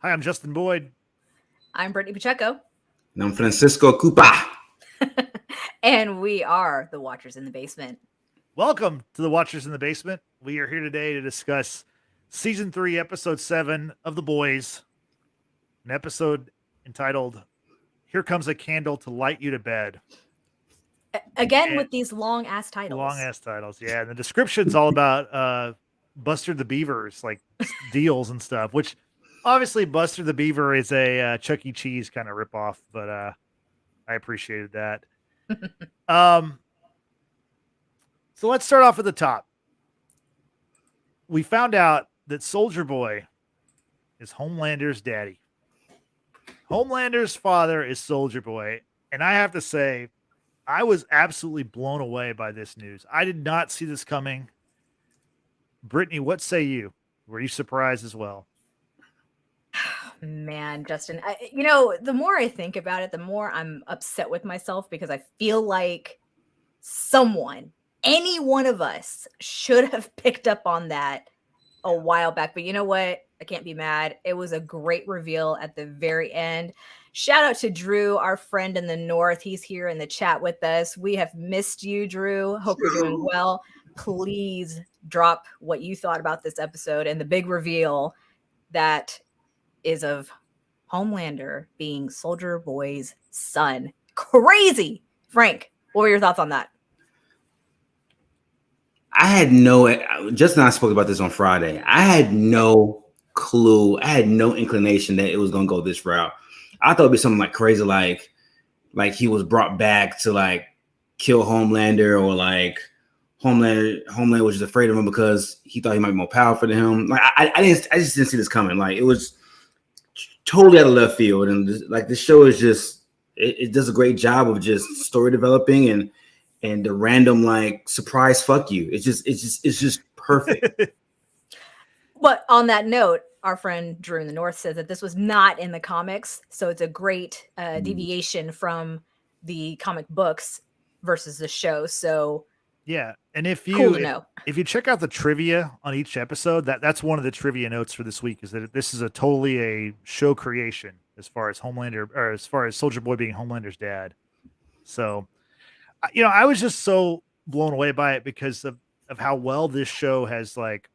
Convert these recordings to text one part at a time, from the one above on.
Hi, I'm Justin Boyd. I'm Brittany Pacheco. And I'm Francisco Cupa. And we are the Watchers in the Basement. Welcome to the Watchers in the Basement. We are here today to discuss Season 3, Episode 7 of The Boys, an episode entitled, Here Comes a Candle to Light You to Bed. Again, with these long-ass titles. Long-ass titles, yeah. And the description's all about Buster the Beaver's, like, deals and stuff, which, obviously, Buster the Beaver is a Chuck E. Cheese kind of ripoff, but I appreciated that. So let's start off at the top. We found out that Soldier Boy is Homelander's daddy. Homelander's father is Soldier Boy. And I have to say, I was absolutely blown away by this news. I did not see this coming. Brittany, what say you? Were you surprised as well? Man, Justin, the more I think about it, the more I'm upset with myself because I feel like any one of us should have picked up on that a while back. But you know what? I can't be mad. It was a great reveal at the very end. Shout out to Drew, our friend in the North. He's here in the chat with us. We have missed you, Drew. Hope you're doing well. Please drop what you thought about this episode and the big reveal that is of Homelander being Soldier Boy's son. Crazy. Frank, what were your thoughts on that? I had Justin and I spoke about this on Friday. I had no clue. I had no inclination that it was going to go this route. I thought it'd be something like crazy, like he was brought back to like kill Homelander, or like Homelander was just afraid of him because he thought he might be more powerful than him. Like I just didn't see this coming. Like it was totally out of left field, and this show is just it does a great job of just story developing and the random like surprise fuck you. It's just perfect. But on that note, our friend Drew in the North says that this was not in the comics, so it's a great deviation from the comic books versus the show. So yeah, and if you check out the trivia on each episode, that's one of the trivia notes for this week, is that this is totally a show creation as far as Homelander, or as far as Soldier Boy being Homelander's dad. So, I was just so blown away by it because of how well this show has, like,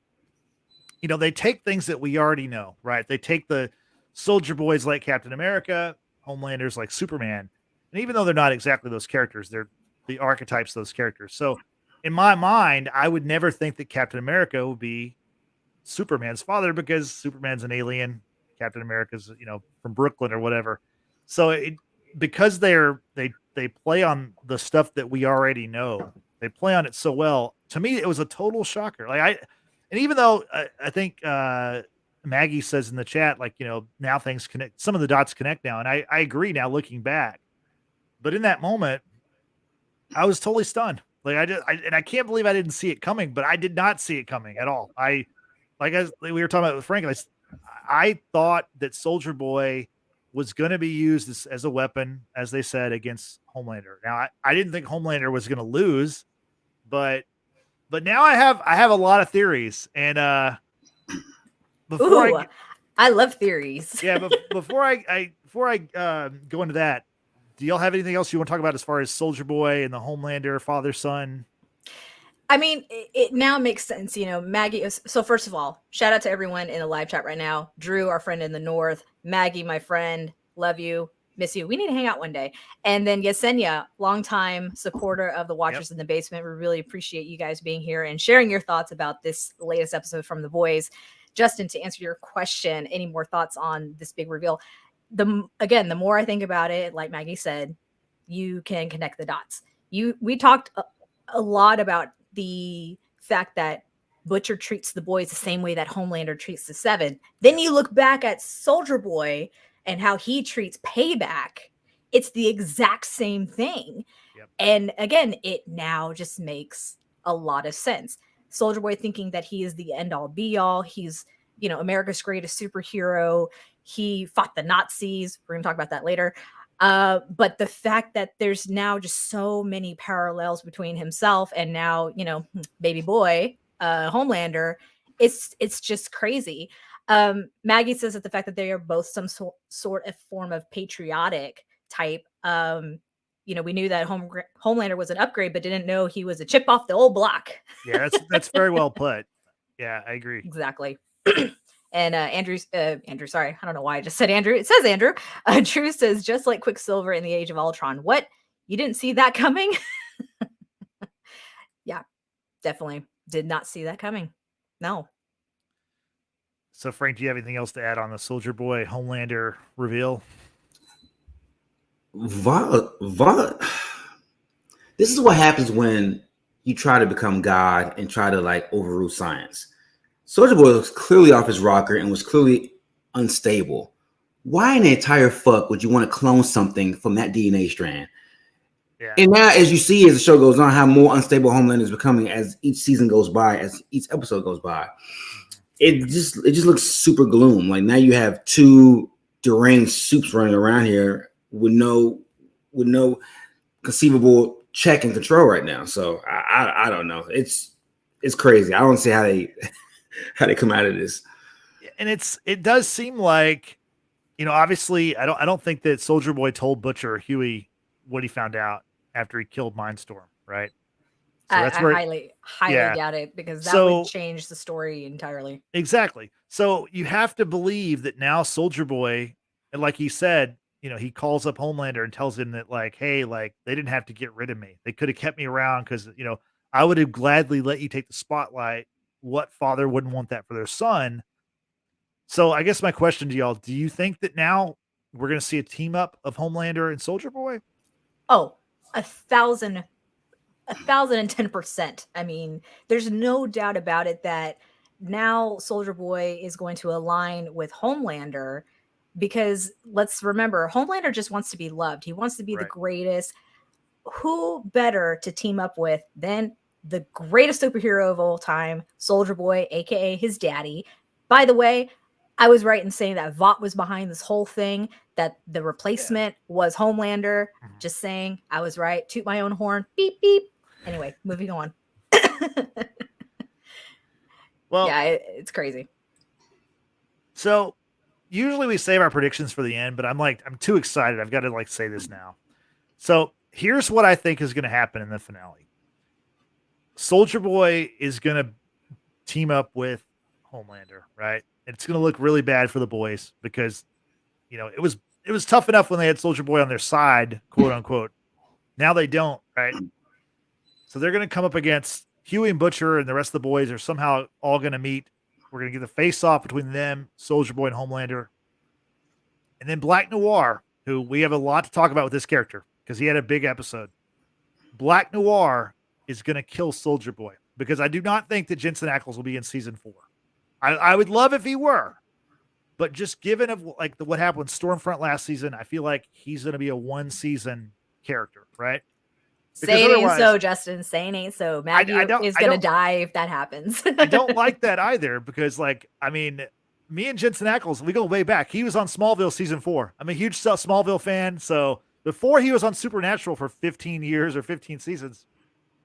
they take things that we already know, right? They take the Soldier Boys like Captain America, Homelanders like Superman, and even though they're not exactly those characters, they're the archetypes of those characters. So in my mind, I would never think that Captain America would be Superman's father, because Superman's an alien. Captain America's, from Brooklyn or whatever. So because they play on the stuff that we already know, they play on it so well. To me, it was a total shocker. And even though I think Maggie says in the chat, like, now things connect, some of the dots connect now. And I agree now looking back. But in that moment, I was totally stunned. Like I can't believe I didn't see it coming, but I did not see it coming at all. We were talking about with Frank, I thought that Soldier Boy was going to be used as a weapon, as they said, against Homelander. Now, I didn't think Homelander was going to lose, but now I have a lot of theories. And I love theories. Yeah, but before I go into that, do y'all have anything else you want to talk about as far as Soldier Boy and the Homelander father son? I mean, it now makes sense, Maggie. So first of all, shout out to everyone in the live chat right now. Drew, our friend in the North, Maggie, my friend, love you, miss you. We need to hang out one day. And then Yesenia, longtime supporter of the Watchers in the Basement. We really appreciate you guys being here and sharing your thoughts about this latest episode from The Boys. Justin, to answer your question, any more thoughts on this big reveal? The more I think about it, like Maggie said, you can connect the dots. We talked a lot about the fact that Butcher treats the boys the same way that Homelander treats the Seven. Then you look back at Soldier Boy and how he treats Payback. It's the exact same thing. Yep. And again, it now just makes a lot of sense. Soldier Boy thinking that he is the end all be all. He's, America's greatest superhero. He fought the Nazis. We're going to talk about that later. But the fact that there's now just so many parallels between himself and now, baby boy, Homelander, it's just crazy. Maggie says that the fact that they are both some sort of form of patriotic type. We knew that Homelander was an upgrade, but didn't know he was a chip off the old block. Yeah, that's very well put. Yeah, I agree. Exactly. And Andrew, sorry, I don't know why I just said Andrew. It says Andrew. Drew says, just like Quicksilver in the Age of Ultron. What? You didn't see that coming? Yeah, definitely did not see that coming. No. So, Frank, do you have anything else to add on the Soldier Boy Homelander reveal? This is what happens when you try to become God and try to like overrule science. Soldier Boy was clearly off his rocker and was clearly unstable. Why in the entire fuck would you want to clone something from that DNA strand? Yeah. And now, as you see, as the show goes on, how more unstable Homelander is becoming as each season goes by, as each episode goes by. It just looks super gloom. Like now you have two deranged soups running around here with no conceivable check and control right now. So I don't know. It's crazy. I don't see how they come out of this. And it does seem like, obviously I don't think that Soldier Boy told Butcher or Huey what he found out after he killed Mindstorm, right? So that's where I highly doubt it, because that would change the story entirely. Exactly. So you have to believe that now Soldier Boy, and like he said, he calls up Homelander and tells him that like, hey, like they didn't have to get rid of me. They could have kept me around because, I would have gladly let you take the spotlight. What father wouldn't want that for their son? So I guess my question to y'all, do you think that now we're going to see a team up of Homelander and Soldier Boy? Oh, 1,010%. I mean, there's no doubt about it that now Soldier Boy is going to align with Homelander, because let's remember, Homelander just wants to be loved. He wants to be the greatest. Who better to team up with than the greatest superhero of all time, Soldier Boy, aka his daddy? By the way, I was right in saying that Vought was behind this whole thing, that the replacement was Homelander. Just saying, I was right. Toot my own horn. Beep, beep. Anyway, moving on. Well, yeah, it's crazy. So usually we save our predictions for the end, but I'm too excited. I've got to say this now. So here's what I think is going to happen in the finale. Soldier Boy is going to team up with Homelander, right? It's going to look really bad for the boys because, it was tough enough when they had Soldier Boy on their side, quote unquote. Now they don't, right? So they're going to come up against Huey and Butcher, and the rest of the boys are somehow all going to meet. We're going to get the face-off between them, Soldier Boy and Homelander. And then Black Noir, who we have a lot to talk about with this character because he had a big episode. Black Noir is going to kill Soldier Boy because I do not think that Jensen Ackles will be in season 4. I would love if he were, but just given what happened with Stormfront last season, I feel like he's going to be a 1-season character, right? Because saying ain't so, Justin. Saying ain't so. Maggie is going to die if that happens. I don't like that either because, me and Jensen Ackles, we go way back. He was on Smallville season 4. I'm a huge Smallville fan. So before he was on Supernatural for 15 years or 15 seasons,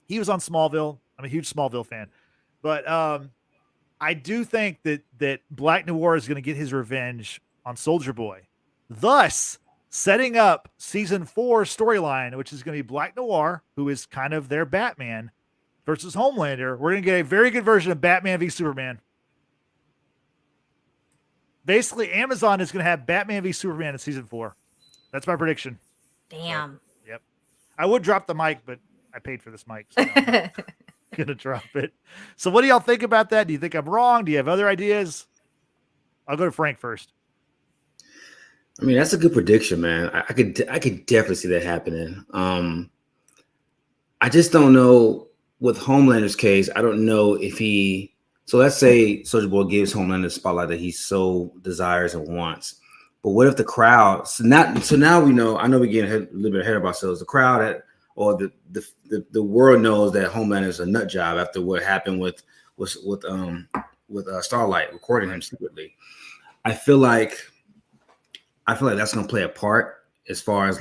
he was on Smallville. I'm a huge Smallville fan. But I do think that Black Noir is going to get his revenge on Soldier Boy, thus setting up season 4 storyline, which is going to be Black Noir, who is kind of their Batman, versus Homelander. We're going to get a very good version of Batman v Superman. Basically, Amazon is going to have Batman v Superman in season 4. That's my prediction. Damn. So, yep. I would drop the mic, but I paid for this mic. So I'm gonna drop it. So what do y'all think about that? Do you think I'm wrong? Do you have other ideas? I'll go to Frank first. I mean, that's a good prediction, man. I could definitely see that happening. I just don't know with Homelander's case. I don't know if he. So let's say Soldier Boy gives Homelander the spotlight that he so desires and wants. But what if the crowd? So now we know. I know we're getting a little bit ahead of ourselves. The crowd or the world knows that Homelander is a nut job after what happened with Starlight recording him secretly. I feel like that's gonna play a part as far as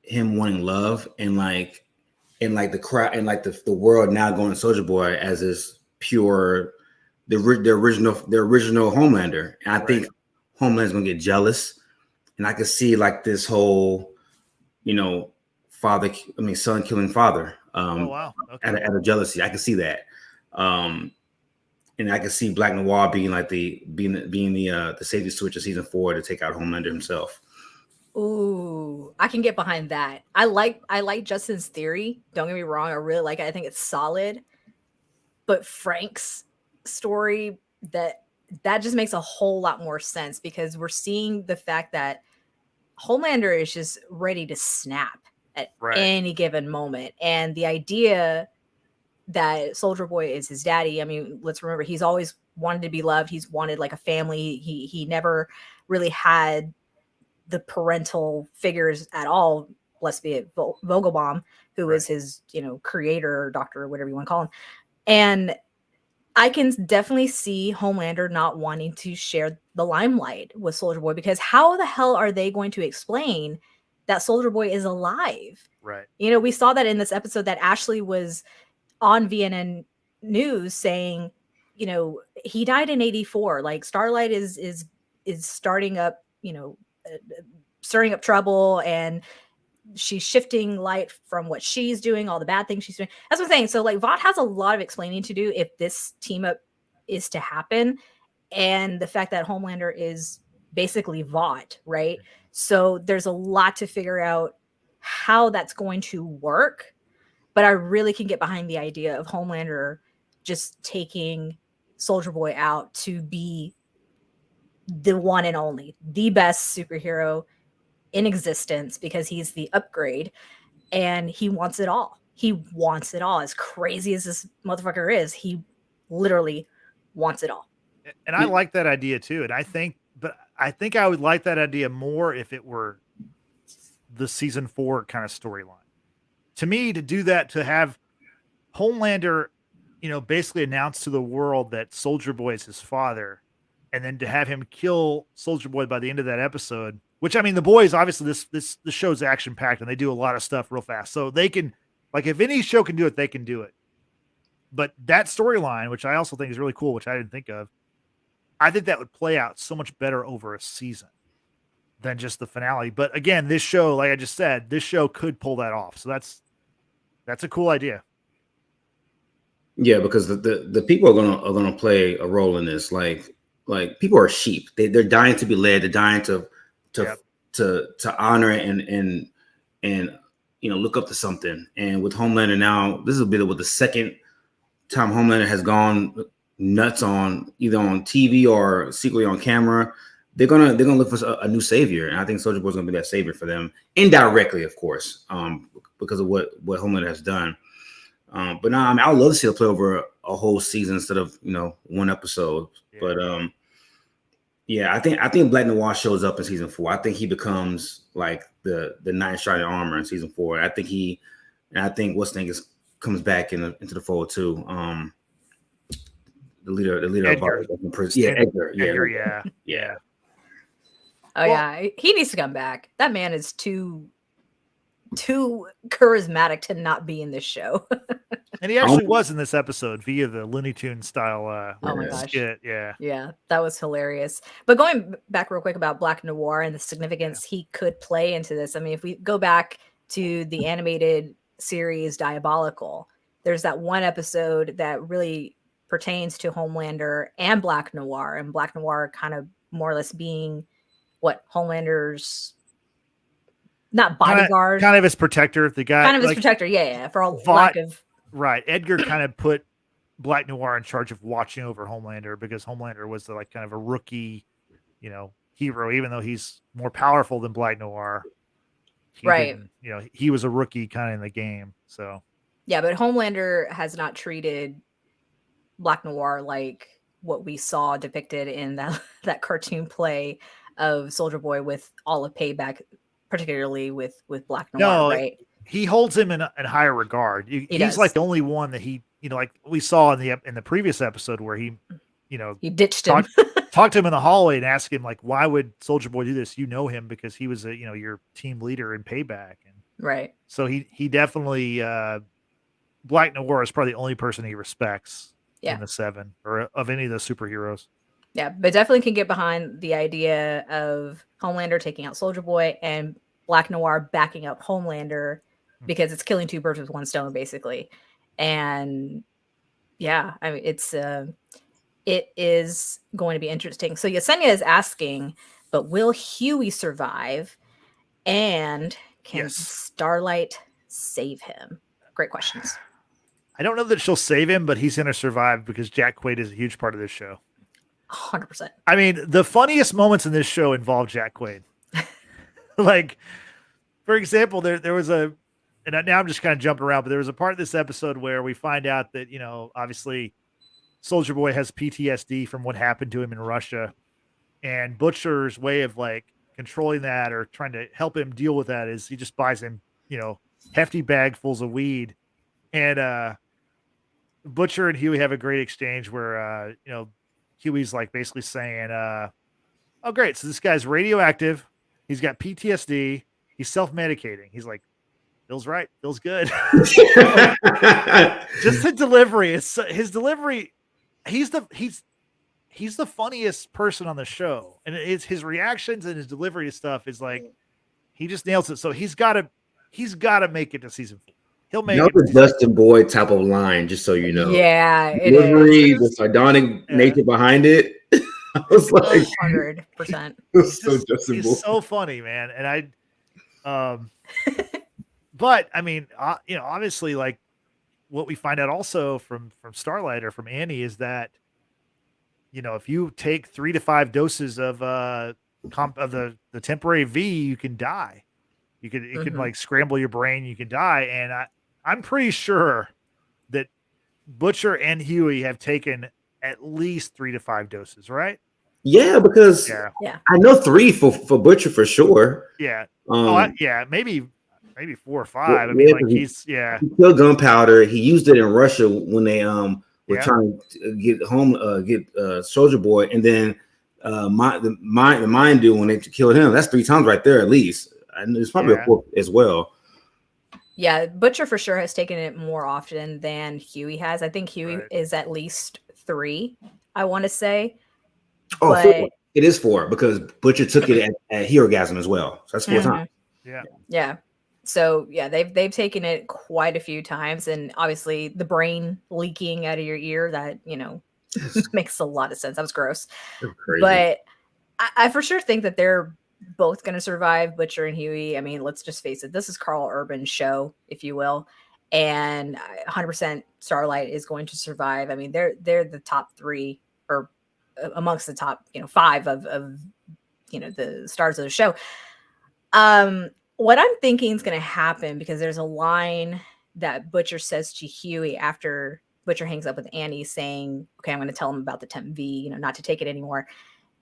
him wanting love and the crowd and the world now going to Soldier Boy as this pure the original Homelander, and I Right. think Homelander's gonna get jealous, and I could see like this whole, son killing father, Oh wow. Okay. out of jealousy. I can see that, and I can see Black Noir being like being the safety switch of season 4 to take out Homelander himself. Ooh, I can get behind that. I like Justin's theory. Don't get me wrong, I really like it. I think it's solid. But Frank's story, that just makes a whole lot more sense, because we're seeing the fact that Homelander is just ready to snap at any given moment. And the idea that Soldier Boy is his daddy, I mean, let's remember, he's always wanted to be loved. He's wanted like a family. He never really had the parental figures at all. Blessed be it, Vogelbaum, who is his, creator or doctor or whatever you want to call him. And I can definitely see Homelander not wanting to share the limelight with Soldier Boy, because how the hell are they going to explain that Soldier Boy is alive? Right. We saw that in this episode that Ashley was on VNN News saying, he died in 84. Like, Starlight is starting up, stirring up trouble, and she's shifting light from what she's doing, all the bad things she's doing. That's what I'm saying. So like, Vought has a lot of explaining to do if this team up is to happen. And the fact that Homelander is basically Vought, right? So there's a lot to figure out how that's going to work. But I really can get behind the idea of Homelander just taking Soldier Boy out to be the one and only, the best superhero in existence, because he's the upgrade and he wants it all. He wants it all. As crazy as this motherfucker is, he literally wants it all. And I like that idea too. And I think I would like that idea more if it were the season 4 kind of storyline. To me, to do that, to have Homelander, basically announce to the world that Soldier Boy is his father, and then to have him kill Soldier Boy by the end of that episode. Which, I mean, the boys, obviously this show's action packed and they do a lot of stuff real fast. So they can, like, if any show can do it, they can do it. But that storyline, which I also think is really cool, which I didn't think of, I think that would play out so much better over a season than just the finale. But again, this show, like I just said, this show could pull that off. So that's a cool idea. Yeah, because the people are gonna play a role in this. Like people are sheep. They're dying to be led. They're dying to honor and look up to something. And with Homelander now, this will be with the second time Homelander has gone nuts on either on TV or secretly on camera. They're gonna look for a new savior, and I think Soldier Boy's gonna be that savior for them indirectly, of course, because of what Homelander has done. But no, I mean, I would love to see it play over a whole season instead of one episode. Yeah. But yeah, I think Black Noir shows up in season 4. I think he becomes like the knight in shining armor in season 4. I think what's name comes back into the fold too. The leader Edgar. of prison. Yeah, Edgar. Yeah. Oh, yeah, he needs to come back. That man is too charismatic to not be in this show. And he actually was in this episode via the Looney Tunes style oh my gosh. skit. Yeah, that was hilarious. But going back real quick about Black Noir and the significance he could play into this. I mean, if we go back to the animated series Diabolical, there's that one episode that really pertains to Homelander and Black Noir, and Black Noir kind of more or less being what Homelander's not bodyguard, kind of his protector, the guy, kind of his protector. Yeah, for all lack of right. Edgar kind of put Black Noir in charge of watching over Homelander, because Homelander was kind of a rookie, hero, even though he's more powerful than Black Noir. Right. He was a rookie kind of in the game. So yeah, but Homelander has not treated Black Noir like what we saw depicted in that cartoon play of Soldier Boy with all of Payback, particularly with Black Noir, right? He holds him in higher regard. He's like the only one that he, like we saw in the previous episode where he ditched him, talked to him in the hallway and asked him like, why would Soldier Boy do this? You know him because he was your team leader in Payback, and right. So he definitely Black Noir is probably the only person he respects. Yeah. in the 7 or of any of the superheroes. Yeah, but definitely can get behind the idea of Homelander taking out Soldier Boy and Black Noir backing up Homelander because it's killing two birds with one stone, basically. And yeah, I mean, it is going to be interesting. So Yesenia is asking, but will Huey survive? And can Starlight save him? Great questions. I don't know that she'll save him, but he's going to survive because Jack Quaid is a huge part of this show. 100%. I mean, the funniest moments in this show involve Jack Quaid. Like, for example, there was a, and now I'm just kind of jumping around, but there was a part of this episode where we find out that, you know, obviously Soldier Boy has PTSD from what happened to him in Russia, and Butcher's way of like controlling that or trying to help him deal with that is he just buys him, you know, hefty bagfuls of weed. And Butcher and Huey have a great exchange where you know, Huey's like basically saying, oh great, so this guy's radioactive, he's got PTSD, he's self-medicating. He's like, feels right, feels good. Just the delivery, it's his delivery. He's the funniest person on the show, and it's his reactions and his delivery of stuff is like he just nails it. So he's got to make it to season 4. He'll make it. The Dustin Boyd type of line, just so you know. Yeah, it is. The sardonic nature behind it. I was like 100%. He's so funny, man. And but I mean, you know, obviously, like what we find out also from Starlight or from Annie is that, you know, if you take 3 to 5 doses of the temporary V, you can die. It can like scramble your brain. You can die. And I'm pretty sure that Butcher and Huey have taken at least 3 to 5 doses, right? Yeah, because I know 3 for Butcher for sure. Yeah. Maybe 4 or 5. I mean, like he killed gunpowder. He used it in Russia when they were trying to get Soldier Boy, and then the mind dude when they killed him. That's 3 times right there at least. And it's probably a 4th as well. Yeah, Butcher for sure has taken it more often than Huey has. I think Huey is at least 3, I want to say. Oh, but 4. It is 4 because Butcher took it at Herogasm as well. So that's 4 times. Yeah. So yeah, they've taken it quite a few times, and obviously the brain leaking out of your ear, that, you know, makes a lot of sense. That was gross. But I for sure think that they're both going to survive, Butcher and Huey. I mean, let's just face it, this is Karl Urban's show, if you will, and 100% Starlight is going to survive. I mean, they're the top 3 or amongst the top, you know, 5 of you know, the stars of the show. What I'm thinking is going to happen, because there's a line that Butcher says to Huey after Butcher hangs up with Annie saying, okay, I'm going to tell him about the Temp V, you know, not to take it anymore.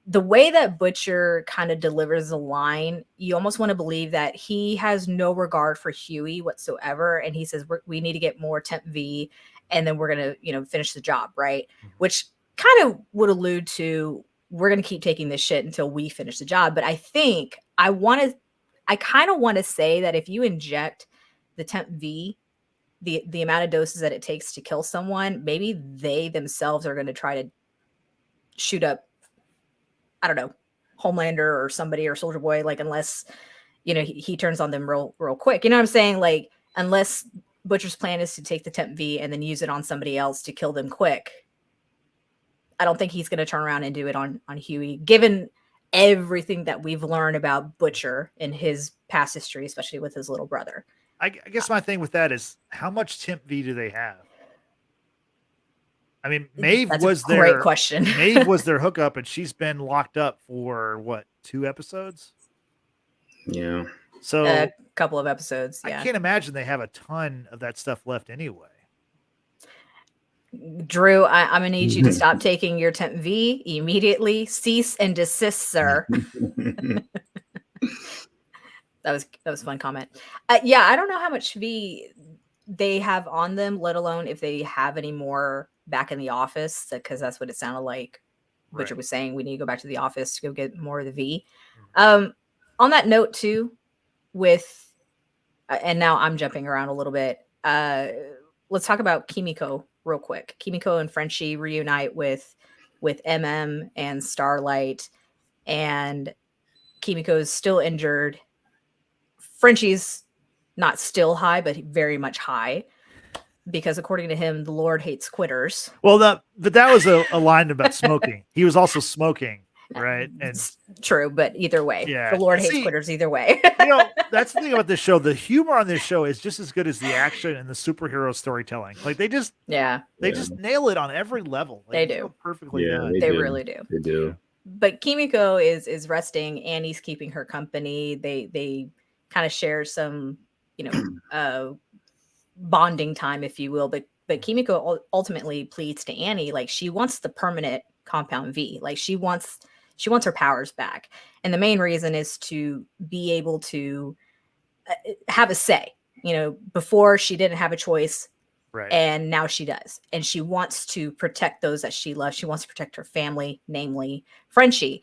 The way that Butcher kind of delivers the line, you almost want to believe that he has no regard for Huey whatsoever. And he says, we need to get more Temp V, and then we're going to, you know, finish the job, right? Which kind of would allude to, we're going to keep taking this shit until we finish the job. But I think I kind of want to say that if you inject the Temp V, the amount of doses that it takes to kill someone, maybe they themselves are going to try to shoot up, I don't know, Homelander or somebody or Soldier Boy, like, unless, you know, he turns on them real quick. You know what I'm saying? Like, unless Butcher's plan is to take the Temp V and then use it on somebody else to kill them quick, I don't think he's going to turn around and do it on Huey, given everything that we've learned about Butcher in his past history, especially with his little brother. I guess my thing with that is, how much Temp V do they have? I mean, Maeve was their great question. Maeve was their hookup, and she's been locked up for what, 2 episodes? Yeah. So a couple of episodes. Yeah. I can't imagine they have a ton of that stuff left anyway. Drew, I'm gonna need you to stop taking your Temp V immediately. Cease and desist, sir. That was a fun comment. Yeah, I don't know how much V they have on them, let alone if they have any more back in the office, because that's what it sounded like. Butcher was saying we need to go back to the office to go get more of the V. On that note too, with and now I'm jumping around a little bit. Let's talk about Kimiko real quick. Kimiko and Frenchie reunite with MM and Starlight, and Kimiko's still injured. Frenchie's not still high, but very much high, because according to him, the Lord hates quitters. Well, but that was a line about smoking. He was also smoking, right? And It's true, but either way, yeah, the Lord hates quitters either way. That's the thing about this show. The humor on this show is just as good as the action and the superhero storytelling. Like they just nail it on every level. Like, they do so perfectly done. They really do. They do. But Kimiko is resting. Annie's keeping her company. They kind of share some, bonding time, if you will. But Kimiko ultimately pleads to Annie, like she wants the permanent compound V. Like she wants her powers back. And the main reason is to be able to have a say. Before she didn't have a choice. Right. And now she does. And she wants to protect those that she loves. She wants to protect her family, namely Frenchie.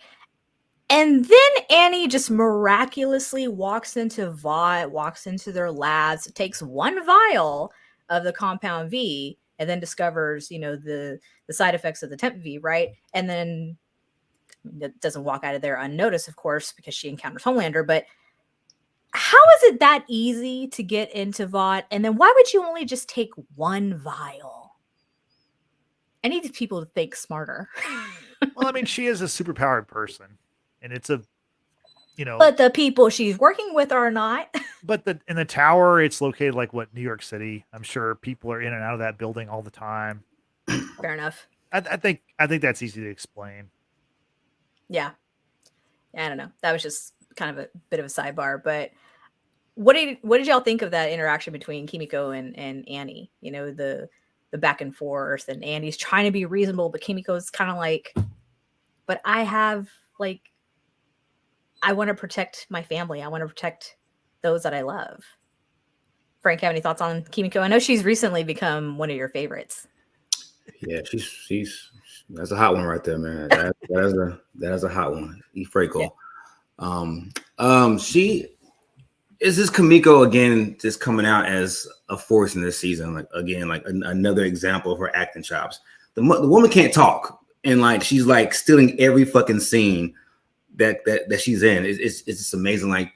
And then Annie just miraculously walks into Vought, walks into their labs, takes one vial of the compound V, and then discovers, the side effects of the temp V, right? And then it doesn't walk out of there unnoticed, of course, because she encounters Homelander. But how is it that easy to get into Vought? And then why would you only just take one vial? I need these people to think smarter. Well, I mean, she is a superpowered person, and it's But the people she's working with are not. But in the tower, it's located like New York City. I'm sure people are in and out of that building all the time. Fair enough. I think that's easy to explain. Yeah. I don't know. That was just kind of a bit of a sidebar, but what did y'all think of that interaction between Kimiko and Annie? The back and forth, and Annie's trying to be reasonable, but Kimiko's kind of like, but I want to protect my family. I want to protect those that I love. Frank, have any thoughts on Kimiko? I know she's recently become one of your favorites. Yeah, she's that's a hot one right there, man. That is a hot one. Efrako. Yeah. She is this Kimiko again, just coming out as a force in this season. Like again, like another example of her acting chops. The woman can't talk, and like she's like stealing every fucking scene that she's in. It's just amazing. Like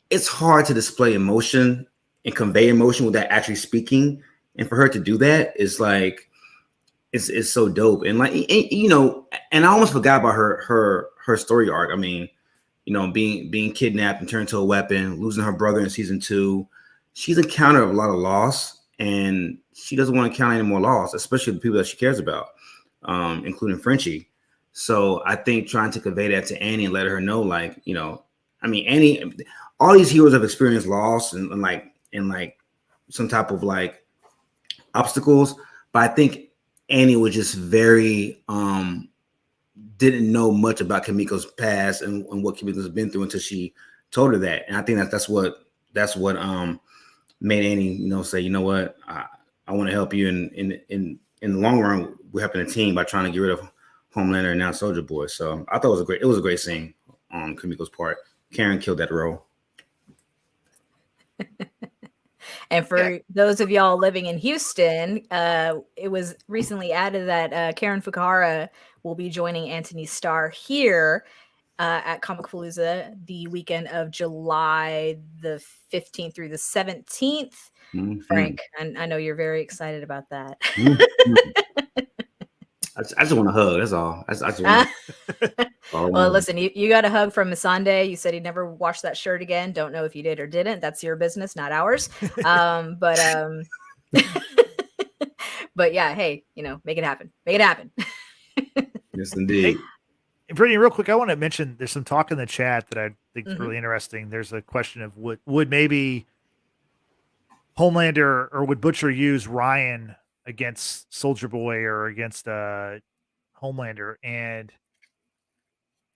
it's hard to display emotion and convey emotion without actually speaking, and for her to do that is like it's so dope. And like and I almost forgot about her story arc. I mean, being kidnapped and turned to a weapon, losing her brother in season 2. She's encountered a lot of loss, and she doesn't want to encounter any more loss, especially the people that she cares about, including Frenchie. So I think trying to convey that to Annie and let her know, like, I mean, Annie, all these heroes have experienced loss and some type of like obstacles, but I think Annie was just very didn't know much about Kimiko's past and what Kimiko's been through until she told her that. And I think that's what made Annie, say, you know what, I want to help you in the long run. We're helping the team by trying to get rid of Homelander and now Soldier Boy. So I thought it was a great scene on Kimiko's part. Karen killed that role. And for those of y'all living in Houston, it was recently added that Karen Fukuhara will be joining Antony Starr here at Comicpalooza the weekend of July the 15th through the 17th. Mm-hmm. Frank, I know you're very excited about that. Mm-hmm. I just want to hug. That's all. I just want Well, listen, you got a hug from Missandei. You said he never washed that shirt again. Don't know if you did or didn't. That's your business, not ours. But yeah, hey, make it happen. Make it happen. Yes, indeed. Hey, Brittany, real quick, I want to mention there's some talk in the chat that I think is really interesting. There's a question of would maybe Homelander or would Butcher use Ryan against Soldier Boy or against Homelander? And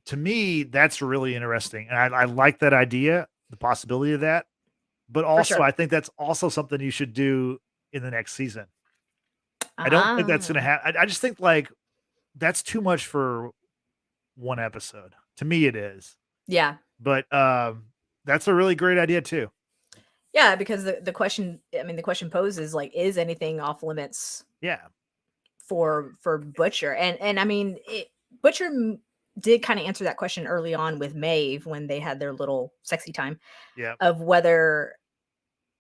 to me, that's really interesting. And I like that idea, the possibility of that. But also, I think that's also something you should do in the next season. I don't think that's going to happen. I just think like that's too much for one episode. To me, it is. Yeah. But that's a really great idea too. Yeah, because the question, the question poses like, is anything off limits Yeah. for Butcher. And I mean, Butcher did kind of answer that question early on with Maeve when they had their little sexy time Yeah. of whether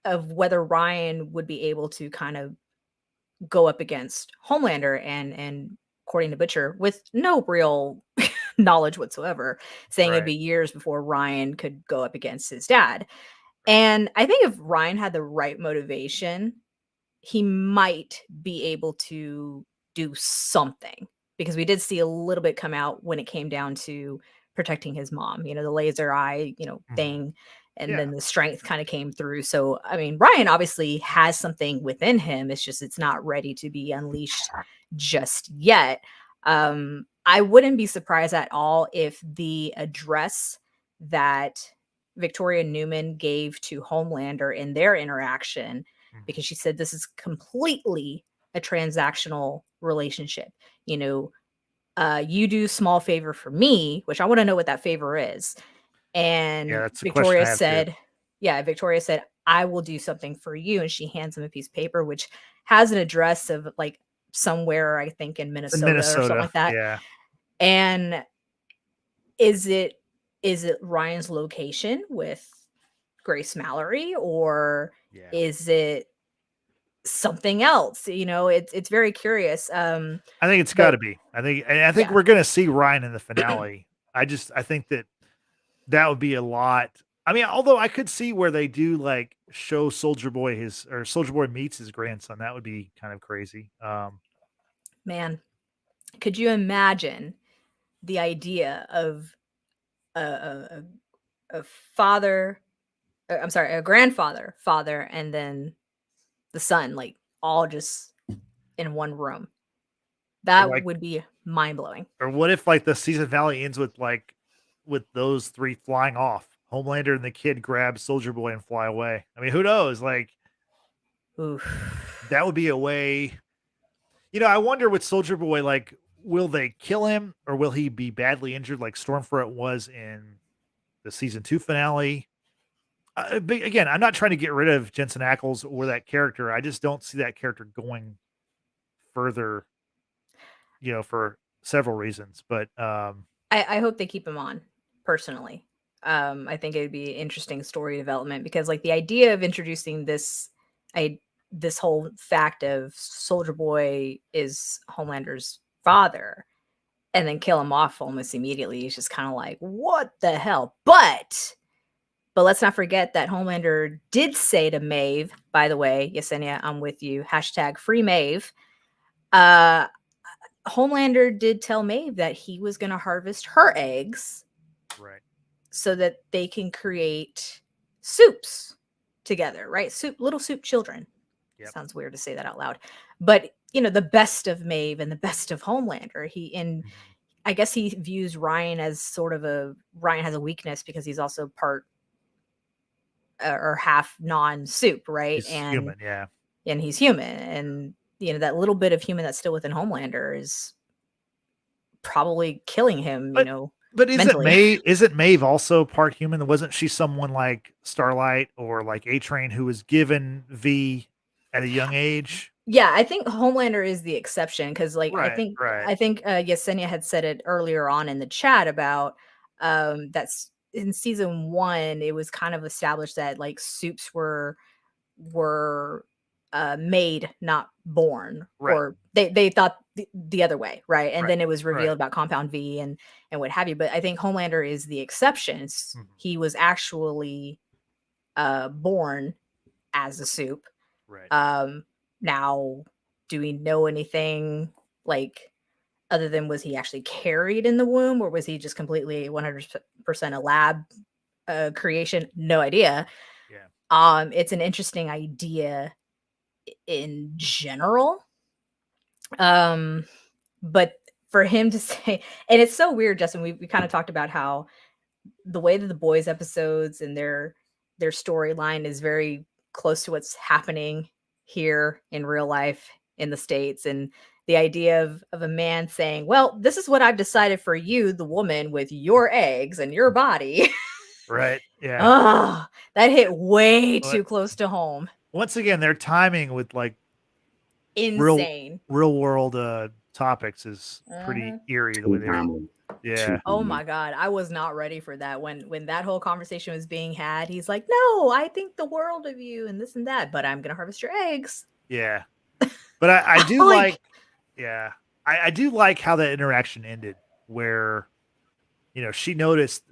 Ryan would be able to kind of go up against Homelander, and according to Butcher, with no real knowledge whatsoever, saying it'd Right. be years before Ryan could go up against his dad. And I think if Ryan had the right motivation, he might be able to do something, because we did see a little bit come out when it came down to protecting his mom, the laser eye, thing. And Yeah. then the strength kind of came through. So, I mean, Ryan obviously has something within him. It's just, it's not ready to be unleashed just yet. I wouldn't be surprised at all if the address that Victoria Newman gave to Homelander in their interaction, because she said this is completely a transactional relationship. You do small favor for me, which I want to know what that favor is. And Yeah, that's a question I have too. Victoria said, I will do something for you. And she hands him a piece of paper, which has an address of like somewhere, I think in Minnesota, or something like that. Yeah. And is it Ryan's location with Grace Mallory, or is it something else? It's very curious. I think it's got to be. I think we're going to see Ryan in the finale. I think that would be a lot. I mean, although I could see where they do like show Soldier Boy Soldier Boy meets his grandson. That would be kind of crazy. Man, could you imagine the idea of a father, I'm sorry, a grandfather, father, and then the son, like all just in one room? That would be mind blowing. Or what if like the season finale ends with those three flying off? Homelander and the kid grab Soldier Boy and fly away. I mean, who knows? Like, oof. That would be a way. I wonder with Soldier Boy, like, will they kill him or will he be badly injured like Stormfront was in the season 2 finale? But again, I'm not trying to get rid of Jensen Ackles or that character. I just don't see that character going further, for several reasons. But I hope they keep him on, personally. I think it would be interesting story development, because like the idea of introducing this whole fact of Soldier Boy is Homelander's father and then kill him off almost immediately is just kind of like, what the hell? But let's not forget that Homelander did say to Maeve, by the way, Yesenia, I'm with you, # free Maeve. Homelander did tell Maeve that he was going to harvest her eggs, right, so that they can create soups together, right? Little soup children. Yep. Sounds weird to say that out loud, but the best of Maeve and the best of Homelander. I guess he views Ryan as Ryan has a weakness because he's also part or half non-soup, right? He's human, yeah. And he's human, and that little bit of human that's still within Homelander is probably killing him, But mentally. Isn't Maeve also part human? Wasn't she someone like Starlight or like A-Train who was given V at a young age? Yeah, I think Homelander is the exception, because like right, I think Yesenia had said it earlier on in the chat about that's in season 1, it was kind of established that like soups were made, not born, right. or they thought the other way, right? And then it was revealed about Compound V and what have you. But I think Homelander is the exception. He was actually born as a soup. Right. Now, do we know anything like other than was he actually carried in the womb, or was he just completely 100% a lab creation? No idea. Yeah. It's an interesting idea in general. But for him to say, and it's so weird, Justin, we kind of talked about how the way that the boys episodes and their storyline is very close to what's happening here in real life in the States, and the idea of a man saying, well, this is what I've decided for you, the woman, with your eggs and your body. Right. Yeah. Oh, that hit way too close to home. Once again, their timing with like insane. real world topics is pretty Mhm. eerie the way they were. Yeah. Oh my god, I was not ready for that when that whole conversation was being had. He's like, "No, I think the world of you and this and that, but I'm gonna harvest your eggs." Yeah. But I do Like- yeah. I do like how that interaction ended where, she noticed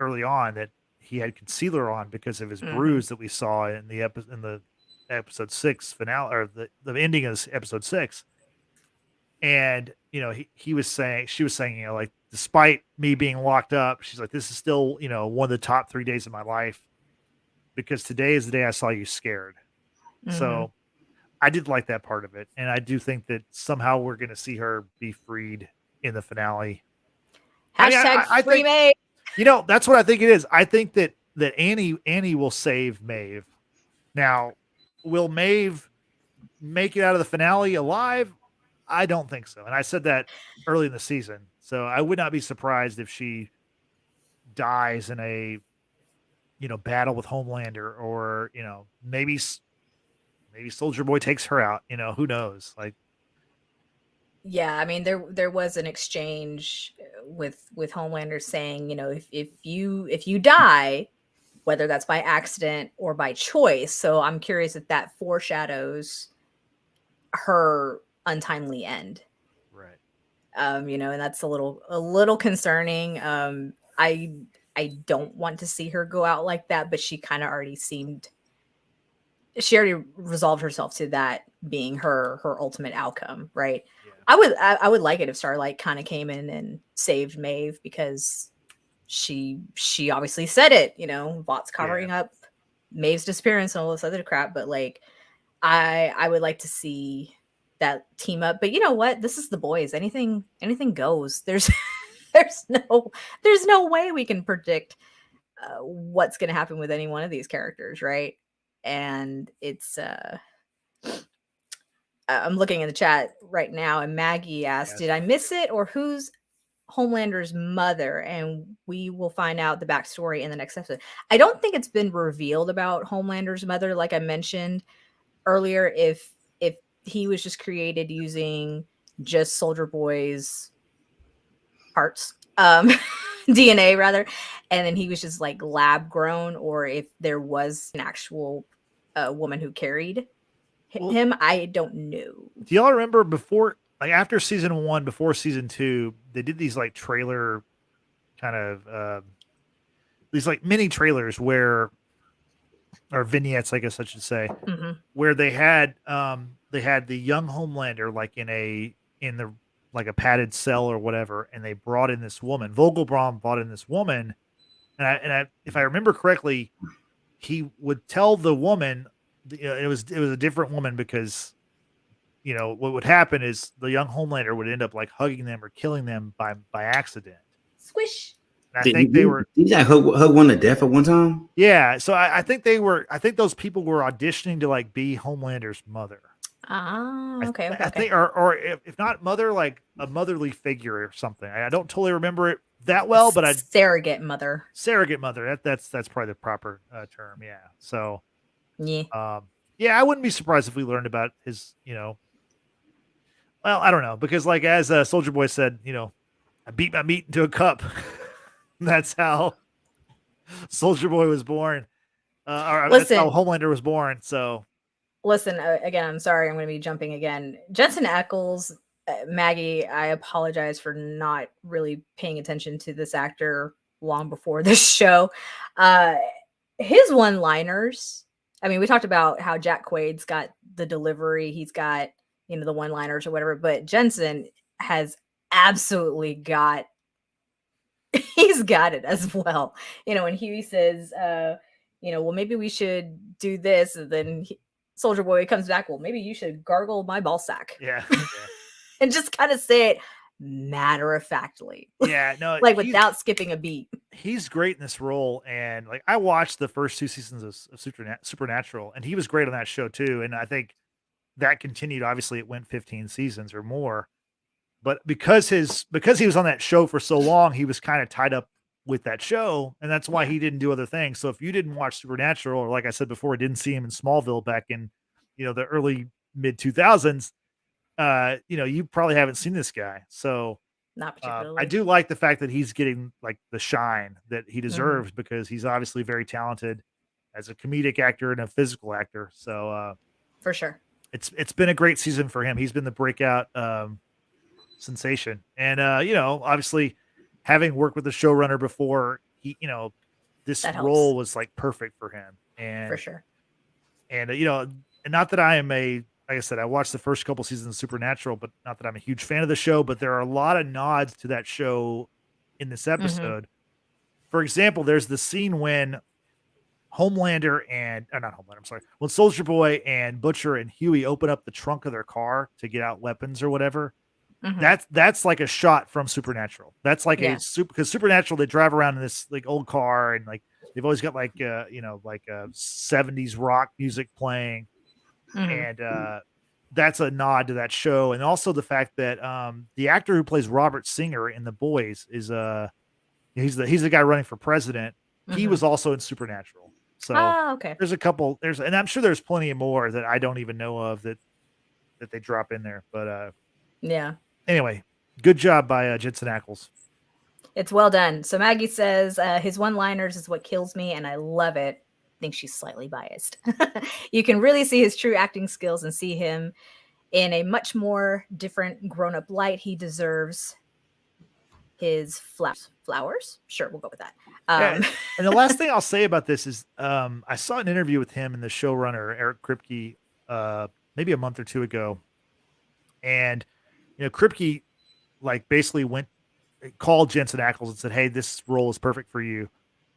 early on that he had concealer on because of his bruise that we saw in the episode 6 finale, or the ending of episode 6. And, she was saying, like, despite me being locked up, she's like, this is still, one of the top 3 days of my life because today is the day I saw you scared. So I did like that part of it. And I do think that somehow we're going to see her be freed in the finale. Hashtag I free think, Maeve. that's what I think it is. I think that Annie will save Maeve. Now, will Maeve make it out of the finale alive? I don't think so. And I said that early in the season. So I would not be surprised if she dies in a, battle with Homelander, or, maybe Soldier Boy takes her out, who knows? Like, Yeah, I mean there was an exchange with Homelander saying, if you die, whether that's by accident or by choice. So I'm curious if that foreshadows her untimely end. right. And that's a little concerning. I don't want to see her go out like that, but she already resolved herself to that being her ultimate outcome, right? Yeah. I would like it if Starlight kind of came in and saved Maeve, because she obviously said it, Vought's covering up Maeve's disappearance and all this other crap, but like I would like to see that team up. But you know what? This is the boys. Anything goes. There's there's no way we can predict what's going to happen with any one of these characters, right? And it's I'm looking in the chat right now, and Maggie asked, Yes. "Did I miss it, or who's Homelander's mother?" And we will find out the backstory in the next episode. I don't think it's been revealed about Homelander's mother, like I mentioned earlier. If he was just created using just Soldier Boy's parts, DNA rather, and then he was just like lab grown, or if there was an actual woman who carried him, I don't know. Do y'all remember before, like after season 1, before season 2, they did these like trailer kind of these like mini trailers or vignettes, I guess I should say, where they had the young Homelander like in the like a padded cell or whatever, and they brought in this woman. Vogelbaum brought in this woman, and I if I remember correctly, he would tell the woman, it was a different woman, because what would happen is the young Homelander would end up like hugging them or killing them by accident. Squish. And I think they were. Did you hug one to death at one time? Yeah, so I think they were. I think those people were auditioning to like be Homelander's mother. Ah, okay. I think, or if not mother, like a motherly figure or something. I don't totally remember it that well, but surrogate mother. Surrogate mother. That's probably the proper term. Yeah. So. Yeah. Yeah, I wouldn't be surprised if we learned about his. Well, I don't know, because like as Soldier Boy said, I beat my meat into a cup. That's how Soldier Boy was born. That's how Homelander was born. So. Listen, again, I'm sorry, I'm going to be jumping again. Jensen Ackles, Maggie, I apologize for not really paying attention to this actor long before this show. His one-liners, I mean, we talked about how Jack Quaid's got the delivery, he's got, the one-liners or whatever, but Jensen has absolutely got, he's got it as well. When Huey says, well, maybe we should do this, and then Soldier Boy comes back, well, maybe you should gargle my ball sack. Yeah. And just kind of say it matter-of-factly. Yeah, no. Like without skipping a beat. He's great in this role. And like I watched the first 2 seasons of Supernatural, and he was great on that show too. And I think that continued. Obviously, it went 15 seasons or more. But because he was on that show for so long, he was kind of tied up with that show, and that's why he didn't do other things. So if you didn't watch Supernatural, or like I said before, didn't see him in Smallville back in, the early mid 2000s, you probably haven't seen this guy. So Not particularly. I do like the fact that he's getting like the shine that he Mm-hmm. deserves because he's obviously very talented as a comedic actor and a physical actor. So for sure. It's been a great season for him. He's been the breakout sensation. And obviously having worked with the showrunner before, this That role helps. was like perfect for him. And For sure. and and not that I am like I said, I watched the first couple seasons of Supernatural, but not that I'm a huge fan of the show, but there are a lot of nods to that show in this episode. For example, there's the scene when Homelander and not Homelander, I'm sorry, when Soldier Boy and Butcher and Huey open up the trunk of their car to get out weapons or whatever. That's like a shot from Supernatural. That's like because Supernatural, they drive around in this like old car and like they've always got like 70s rock music playing. And that's a nod to that show. And also the fact that the actor who plays Robert Singer in The Boys is he's the guy running for president. He was also in Supernatural. So okay. there's a couple and I'm sure there's plenty more that I don't even know of that they drop in there. But yeah. Anyway, good job by Jensen Ackles. It's well done. So Maggie says his one-liners is what kills me, and I love it. I think she's slightly biased. You can really see his true acting skills and see him in a much more different grown-up light. He deserves his flowers. Sure, we'll go with that. And the last thing I'll say about this is I saw an interview with him and the showrunner, Eric Kripke, maybe a month or two ago. And, Kripke like basically called Jensen Ackles and said, "Hey, this role is perfect for you."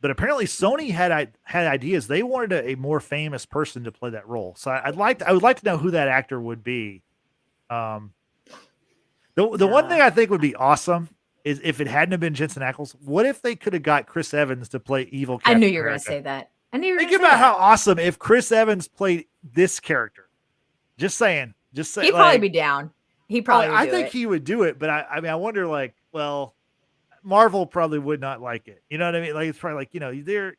But apparently Sony had ideas. They wanted a more famous person to play that role. So I would like to know who that actor would be. The one thing I think would be awesome is if it hadn't have been Jensen Ackles, what if they could have got Chris Evans to play evil Captain I knew you were America? going to say that. I knew you were Think going to say about that. how awesome if Chris Evans played this character. Just saying. He'd probably be down. He probably would I do think it. he would do it, but I wonder like, well, Marvel probably would not like it. You know what I mean? Like it's probably like, there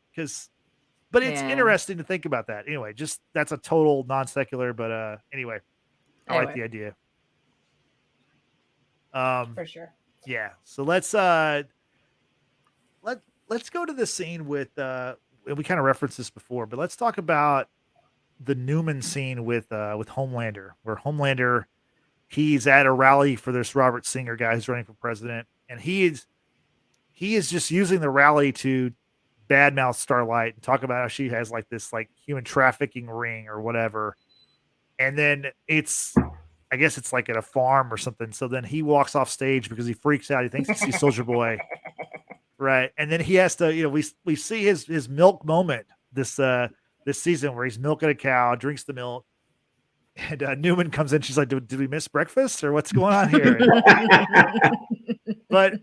but it's interesting to think about that. Anyway, just that's a total non secular, but anyway, I like the idea. For sure. Yeah. So let's go to the scene with we kind of referenced this before, but let's talk about the Newman scene with Homelander, where Homelander, he's at a rally for this Robert Singer guy who's running for president, and he is just using the rally to badmouth Starlight and talk about how she has like this like human trafficking ring or whatever. And then I guess it's like at a farm or something. So then he walks off stage because he freaks out. He thinks he sees Soldier Boy. Right. And then he has to, we see his milk moment this season where he's milking a cow, drinks the milk. And Newman comes in. She's like, did we miss breakfast or what's going on here? But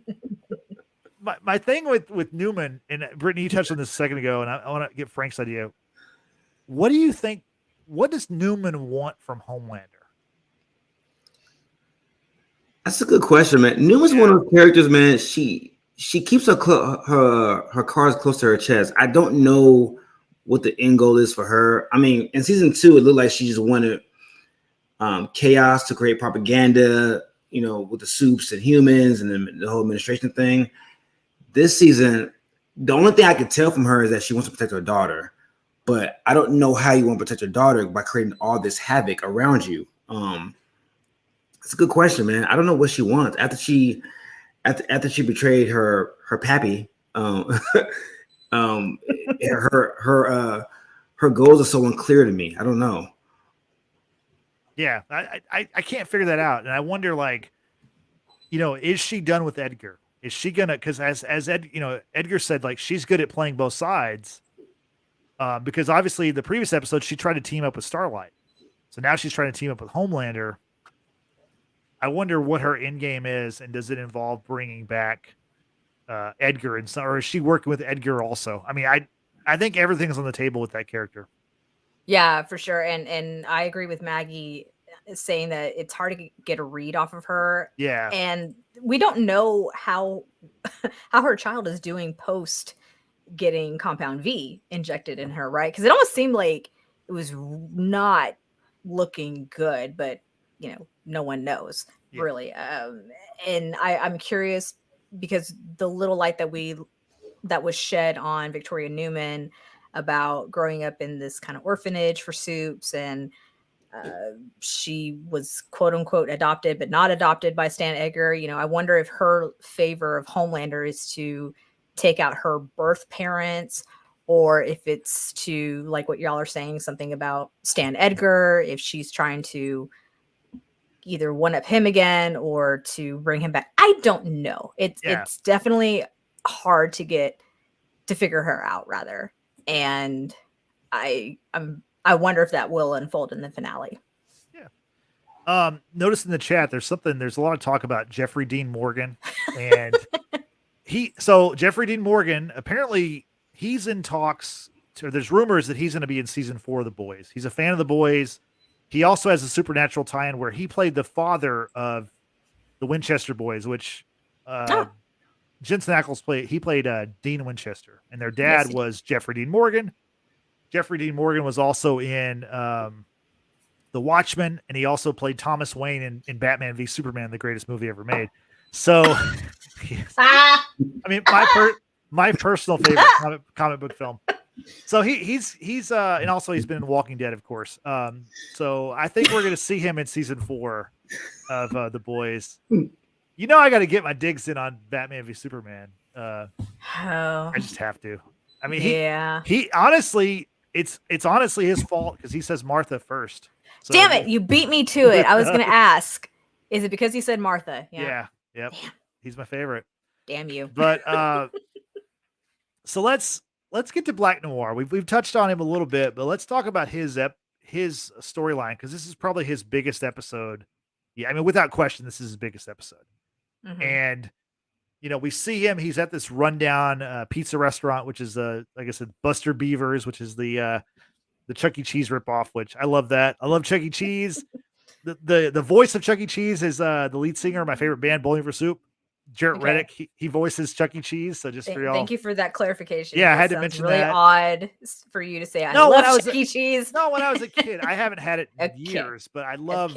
my thing with Newman, and Brittany, you touched on this a second ago, and I want to get Frank's idea. What do you think? What does Newman want from Homelander? That's a good question, man. Newman's one of those characters, man. She keeps her cards close to her chest. I don't know what the end goal is for her. I mean, in season 2, it looked like she just wanted chaos to create propaganda, with the soups and humans and the whole administration thing. This season, the only thing I could tell from her is that she wants to protect her daughter. But I don't know how you want to protect your daughter by creating all this havoc around you. It's a good question, man. I don't know what she wants after she betrayed her pappy. Her goals are so unclear to me. I don't know. Yeah, I can't figure that out, and I wonder, like, is she done with Edgar? Is she gonna? Because as Edgar said, like, she's good at playing both sides. Because obviously the previous episode she tried to team up with Starlight, so now she's trying to team up with Homelander. I wonder what her end game is, and does it involve bringing back Edgar, or is she working with Edgar also? I mean, I think everything's on the table with that character. Yeah, for sure. And I agree with Maggie saying that it's hard to get a read off of her. Yeah. And we don't know how her child is doing post getting compound V injected in her, right? Because it almost seemed like it was not looking good, but no one knows really. And I'm curious because the little light that was shed on Victoria Newman about growing up in this kind of orphanage for Supes, and she was quote unquote adopted, but not adopted by Stan Edgar. I wonder if her favor of Homelander is to take out her birth parents, or if it's to, like what y'all are saying, something about Stan Edgar, if she's trying to either one up him again or to bring him back. I don't know. It's definitely hard to figure her out, rather. And I wonder if that will unfold in the finale. Notice in the chat, there's a lot of talk about Jeffrey Dean Morgan, and Jeffrey Dean Morgan, apparently he's in talks, or there's rumors that he's going to be in season 4 of The Boys. He's a fan of The Boys. He also has a supernatural tie-in where he played the father of the Winchester boys, which Jensen Ackles played Dean Winchester, and their dad was Jeffrey Dean Morgan. Jeffrey Dean Morgan was also in The Watchmen, and he also played Thomas Wayne in Batman v Superman, the greatest movie ever made. So, I mean, my personal favorite comic book film. So he's and also he's been in Walking Dead, of course. So I think we're going to see him in season 4 of The Boys. I got to get my digs in on Batman v Superman. I just have to. I mean, he honestly, it's honestly his fault because he says Martha first. So, damn it, you beat me to it. I was going to ask, is it because he said Martha? Yeah. Yep. Damn. He's my favorite. Damn you. But so let's get to Black Noir. We've touched on him a little bit, but let's talk about his storyline, because this is probably his biggest episode. Yeah, I mean, without question, this is his biggest episode. Mm-hmm. And we see him. He's at this rundown pizza restaurant, which is like I said, Buster Beavers, which is the Chuck E. Cheese ripoff. Which I love that. I love Chuck E. Cheese. The voice of Chuck E. Cheese is the lead singer of my favorite band, Bowling for Soup. Jarrett Reddick, he voices Chuck E. Cheese. So just for y'all, thank you for that clarification. Yeah, I had to mention really that. Odd for you to say. I love Chuck E. Cheese. No, when I was a kid, I haven't had it in years, but I love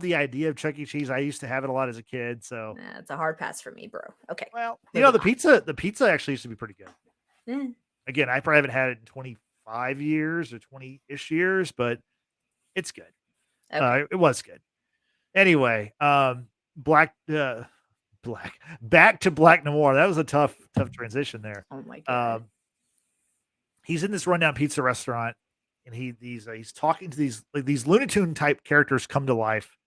the idea of Chuck E. Cheese. I used to have it a lot as a kid. So it's a hard pass for me, bro. Okay. Well, the pizza actually used to be pretty good. Again, I probably haven't had it in 25 years or 20-ish years, but it's good. Okay. It was good. Anyway, back to Black Noir. That was a tough transition there. Oh my God. He's in this rundown pizza restaurant, and he's talking to these Looney Tune type characters come to life,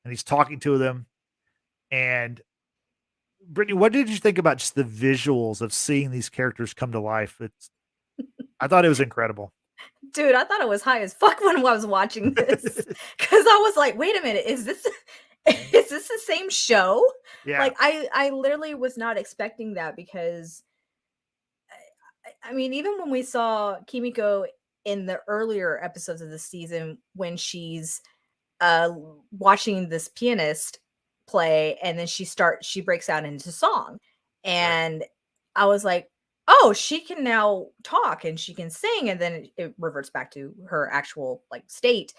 and he's talking to them. And Brittany, what did you think about just the visuals of seeing these characters come to life? I thought it was incredible. Dude, I thought it was high as fuck when I was watching this, because I was like, wait a minute, is this the same show? Yeah. Like I literally was not expecting that, because I mean, even when we saw Kimiko in the earlier episodes of the season, when she's watching this pianist play, and then she breaks out into song, and I was like, oh, she can now talk and she can sing, and then it reverts back to her actual state.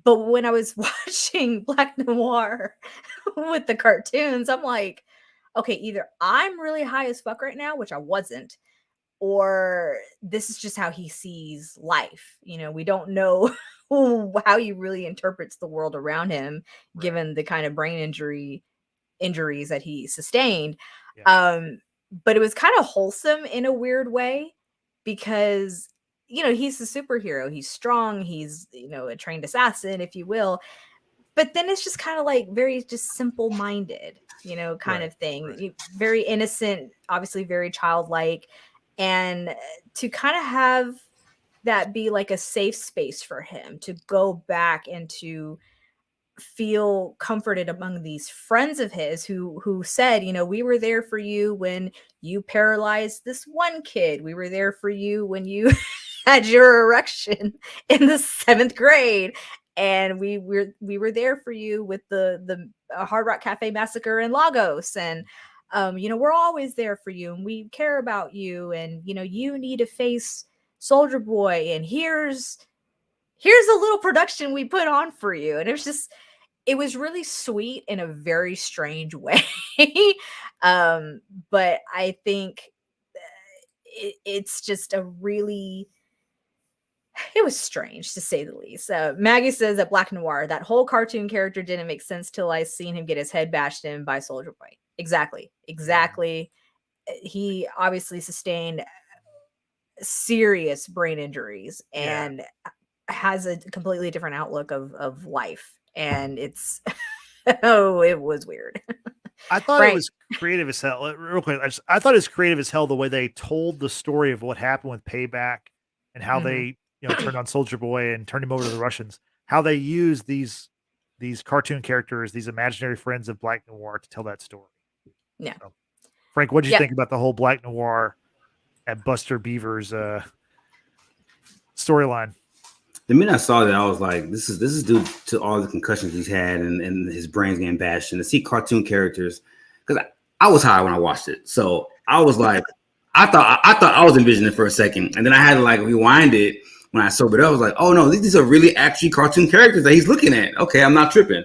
But when I was watching Black Noir with the cartoons, I'm like, okay, either I'm really high as fuck right now, which I wasn't, or this is just how he sees life. We don't know how he really interprets the world around him, given the kind of brain injuries that he sustained. Yeah. But it was kind of wholesome in a weird way, because he's a superhero. He's strong. He's, a trained assassin, if you will. But then it's just kind of very just simple-minded, kind of thing. Right. Very innocent, obviously very childlike. And to kind of have that be a safe space for him to go back and to feel comforted among these friends of his who said, we were there for you when you paralyzed this one kid. We were there for you when you had your erection in the 7th grade. And we were there for you with the Hard Rock Cafe massacre in Lagos. And, we're always there for you, and we care about you. And, you need to face Soldier Boy. And here's here's a little production we put on for you. And it was really sweet in a very strange way. But I think it's just it was strange to say the least. Maggie says that Black Noir, that whole cartoon character didn't make sense till I seen him get his head bashed in by Soldier Boy. Exactly. He obviously sustained serious brain injuries and has a completely different outlook of life. And it's, it was weird. I thought it was creative as hell. Real quick, I thought it was creative as hell the way they told the story of what happened with Payback and how they, turned on Soldier Boy and turned him over to the Russians. How they use these cartoon characters, these imaginary friends of Black Noir to tell that story. Yeah. So, Frank, what did you think about the whole Black Noir at Buster Beaver's storyline? The minute I saw that, I was like, this is due to all the concussions he's had and his brain's getting bashed. And to see cartoon characters, because I was high when I watched it. So I was like, I thought I was envisioning it for a second. And then I had to like rewind it when I sobered up. I was like, oh no, these are really actually cartoon characters that he's looking at. Okay, I'm not tripping.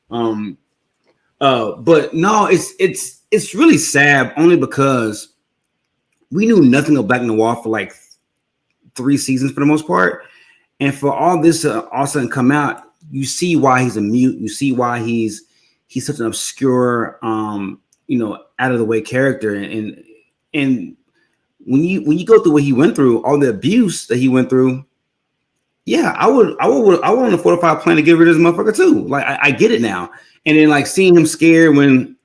But no, it's really sad only because we knew nothing of Black Noir for like 3 seasons for the most part. And for all this to all of a sudden come out, you see why he's a mute. You see why he's such an obscure, out of the way character. And when you go through what he went through, all the abuse that he went through, yeah, I would on a 4 to 5 plan to get rid of this motherfucker too. Like I get it now. And then like seeing him scared when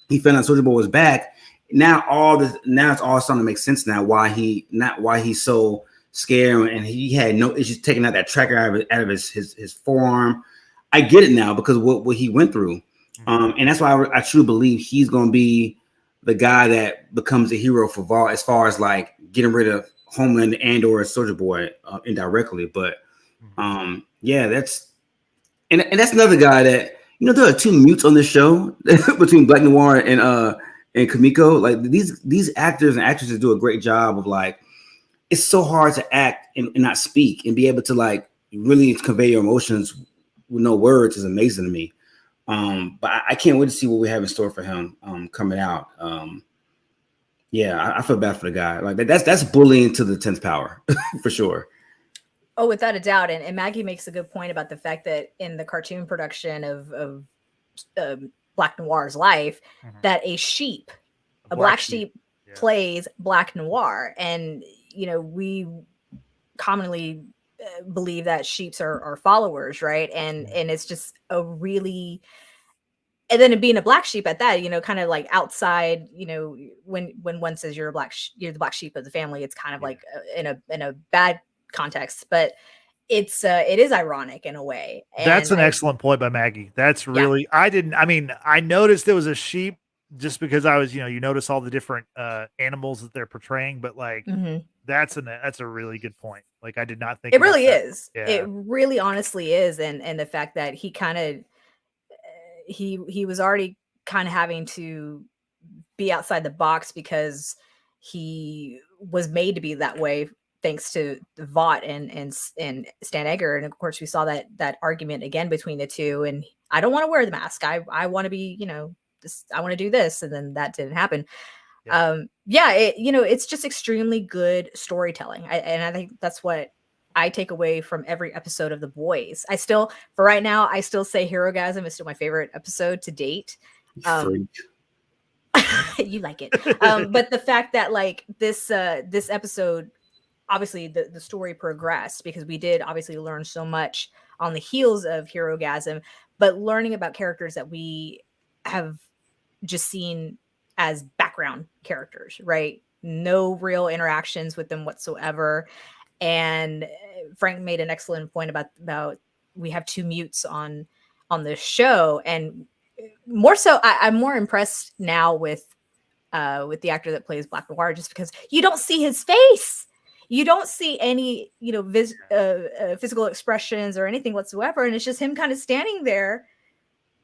he found out Soulja Boy was back. Now it's all starting to make sense now why he's so scared and he had no issues taking out that tracker out of his forearm. I get it now because what he went through. And that's why I truly believe he's going to be the guy that becomes a hero for Vol as far as like getting rid of Homelander and or Soulja Boy indirectly. But that's another guy that, there are 2 mutes on this show between Black Noir and Kamiko. Like these actors and actresses do a great job of like, it's so hard to act and not speak and be able to like really convey your emotions with no words is amazing to me. But I can't wait to see what we have in store for him coming out. I feel bad for the guy. Like that's bullying to the 10th power for sure. Oh, without a doubt. And Maggie makes a good point about the fact that in the cartoon production of Black Noir's life, that a black sheep plays Black Noir. And, we commonly believe that sheeps are followers, right? And it's just a really, and then being a black sheep at that, kind of like outside, when one says you're the black sheep of the family, it's kind of like in a bad context, but it is ironic in a way. And that's an excellent point by Maggie. That's really, I noticed there was a sheep just because I was, you notice all the different animals that they're portraying, but like that's a really good point. Like I did not think it really is. Yeah. It really honestly is. And the fact that he kind of, he was already kind of having to be outside the box because he was made to be that way thanks to Vought and Stan Egger. And of course we saw that argument again between the two. And I don't want to wear the mask. I want to be, I want to do this. And then that didn't happen. It's just extremely good storytelling. I think that's what I take away from every episode of The Boys. For right now, I still say Herogasm is still my favorite episode to date. You like it. But the fact that like this episode, obviously the story progressed because we did obviously learn so much on the heels of Herogasm, but learning about characters that we have just seen as background characters, right? No real interactions with them whatsoever. And Frank made an excellent point about we have 2 mutes on the show, and more so, I'm more impressed now with the actor that plays Black Noir, just because you don't see his face. You don't see any, physical expressions or anything whatsoever. And it's just him kind of standing there.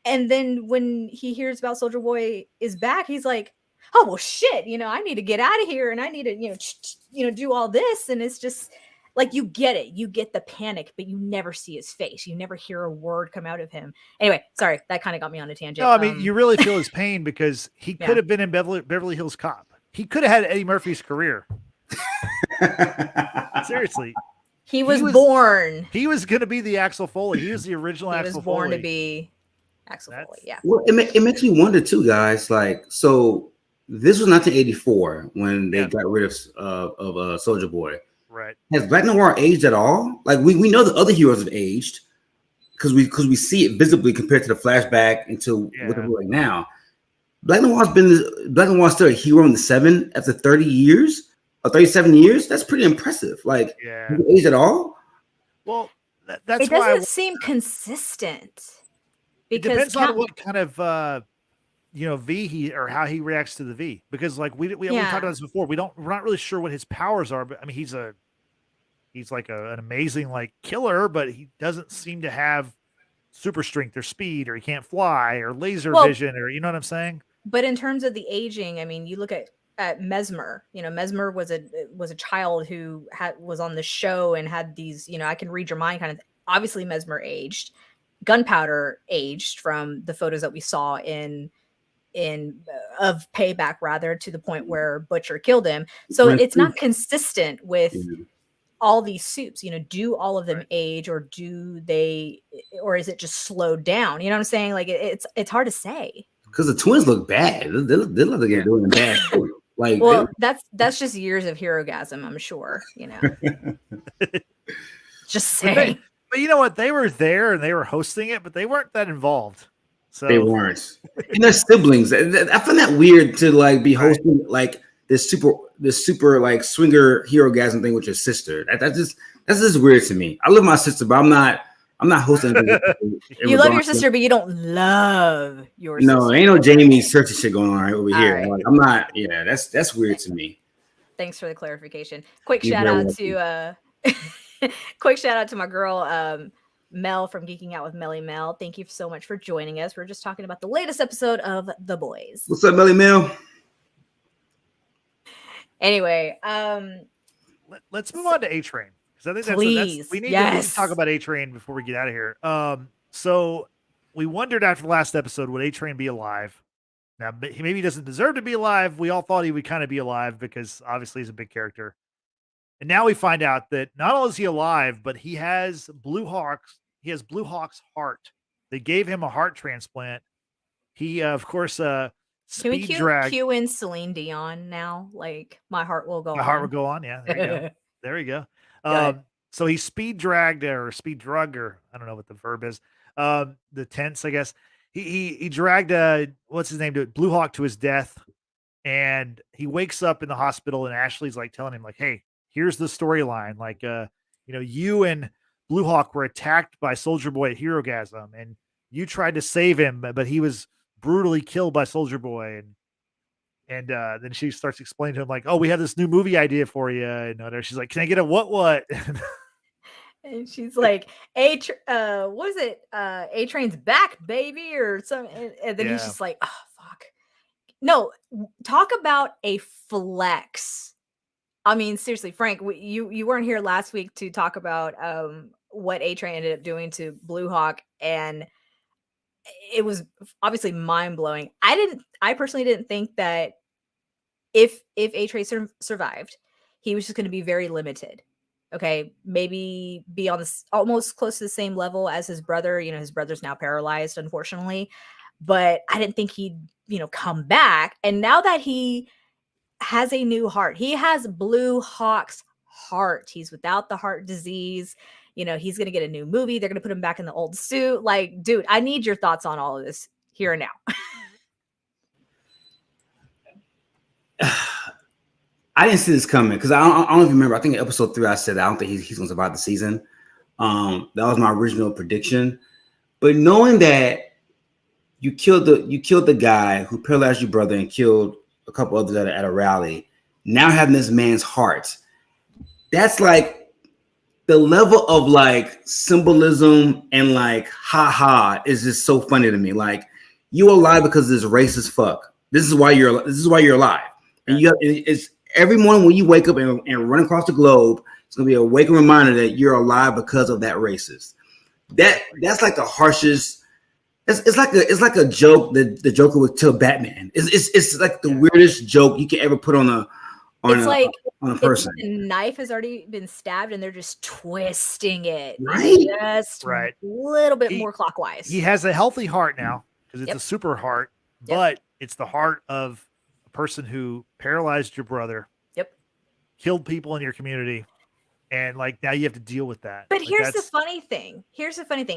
And then when he hears about Soulja Boy is back, he's like, oh, well, shit, I need to get out of here. And I need to, do all this. And it's just Like, you get it. You get the panic, but you never see his face. You never hear a word come out of him. Anyway, sorry, that kind of got me on a tangent. No, I mean, you really feel his pain because he could have been in Beverly Hills Cop. He could have had Eddie Murphy's career. Seriously. He was born. He was going to be the Axel Foley. He was the original Axel Foley. He was born to be Axel Foley, yeah. Well, it makes me wonder too, guys. Like, so this was 1984 when they got rid of Soldier Boy. Right. Has Black Noir aged at all? Like, we know the other heroes have aged because we see it visibly compared to the flashback into what they're doing now. Black Noir's still a hero in the 7 after 30 years or 37 years. That's pretty impressive. Like, has he aged at all? Well, that's it doesn't seem consistent. Because it depends on what kind of V he or how he reacts to the V. Because like we talked about this before, we're not really sure what his powers are. But I mean, he's like an amazing like killer, but he doesn't seem to have super strength or speed, or he can't fly or laser vision, or you know what I'm saying. But in terms of the aging, I mean, you look at Mesmer. You know, Mesmer was a child who was on the show and had these, I can read your mind kind of. Obviously, Mesmer aged. Gunpowder aged from the photos that we saw of Payback, rather, to the point where Butcher killed him. So it's not consistent with all these suits. Do all of them age, or is it just slowed down? You know what I'm saying? Like it's hard to say. Because the twins look bad. They look like they're doing bad. Like, well, that's just years of herogasm, I'm sure. Just saying. But you know what? They were there and they were hosting it, but they weren't that involved. So they weren't. And their siblings. I find that weird to like be hosting like this super like swinger herogasm thing with your sister. That's just weird to me. I love my sister, but I'm not hosting. You love your sister, but you don't love your sister. No, ain't no Jamie searching shit going on right over here. Right. Like, I'm not. Yeah, that's weird to me. Thanks for the clarification. Quick shout out to my girl Mel from Geeking Out with Melly Mel. Thank you so much for joining us. We're just talking about the latest episode of The Boys. What's up, Melly Mel? Anyway, let's move on to A Train, because I think we need to talk about A Train before we get out of here. So we wondered after the last episode, would A Train be alive? Now, maybe he doesn't deserve to be alive. We all thought he would kind of be alive because obviously he's a big character. And now we find out that not only is he alive, but he has Blue Hawk's heart. They gave him a heart transplant. He, of course, can we cue in Celine Dion now? Like, my heart will go on. My heart will go on. Yeah, there you go. There you go. So he speed drugged, or I don't know what the verb is. The tense, I guess. He dragged what's his name, Blue Hawk to his death, and he wakes up in the hospital, and Ashley's like telling him like, hey, here's the storyline. Like, you and Blue Hawk were attacked by Soldier Boy at Herogasm, and you tried to save him, but he was brutally killed by Soldier Boy. And then she starts explaining to him like, oh, we have this new movie idea for you. And she's like, can I get a what? And she's like, what is it? A Train's back, baby, or something. And then he's just like, oh, fuck. No, talk about a flex. I mean, seriously, Frank, you weren't here last week to talk about what A Train ended up doing to Blue Hawk, and it was obviously mind blowing. I personally didn't think that if A Train survived, he was just going to be very limited. Okay, maybe be on this almost close to the same level as his brother. His brother's now paralyzed, unfortunately, but I didn't think he'd come back. And now that he has a new heart. He has Blue Hawk's heart. He's without the heart disease. He's going to get a new movie. They're going to put him back in the old suit. Like, dude, I need your thoughts on all of this here and now. I didn't see this coming because I don't even remember. I think in episode 3 I said I don't think he's going to survive the season. That was my original prediction. But knowing that you killed the guy who paralyzed your brother and killed a couple others at a rally, now having this man's heart, that's like the level of like symbolism and like haha is just so funny to me. Like, you alive because this racist fuck. This is why you're alive. And it's every morning when you wake up and run across the globe, It's going to be a waking reminder that you're alive because of that racist. That's like the harshest. It's like a joke that the Joker would tell Batman. It's like the weirdest joke you can ever put on a person. It's the knife has already been stabbed and they're just twisting it, right? Just a little bit more clockwise. He has a healthy heart now because it's a super heart, but it's the heart of a person who paralyzed your brother, killed people in your community. And like now you have to deal with that. But like, here's the funny thing.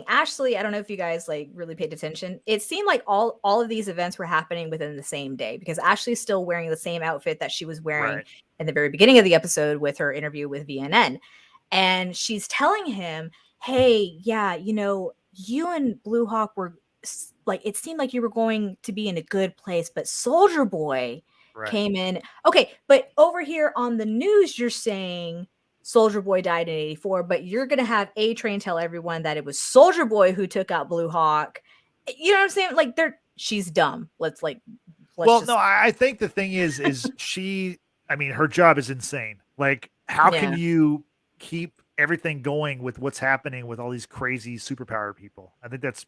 Ashley, I don't know if you guys like really paid attention. It seemed like all of these events were happening within the same day because Ashley's still wearing the same outfit that she was wearing in the very beginning of the episode with her interview with VNN. And she's telling him, hey, yeah, you know, you and Blue Hawk were like, it seemed like you were going to be in a good place, but Soldier Boy came in. Okay, but over here on the news, you're saying Soldier Boy died in 84, but you're going to have A-Train tell everyone that it was Soldier Boy who took out Blue Hawk. You know what I'm saying? Like she's dumb. I think the thing is her job is insane. Like how can you keep everything going with what's happening with all these crazy superpower people? I think that's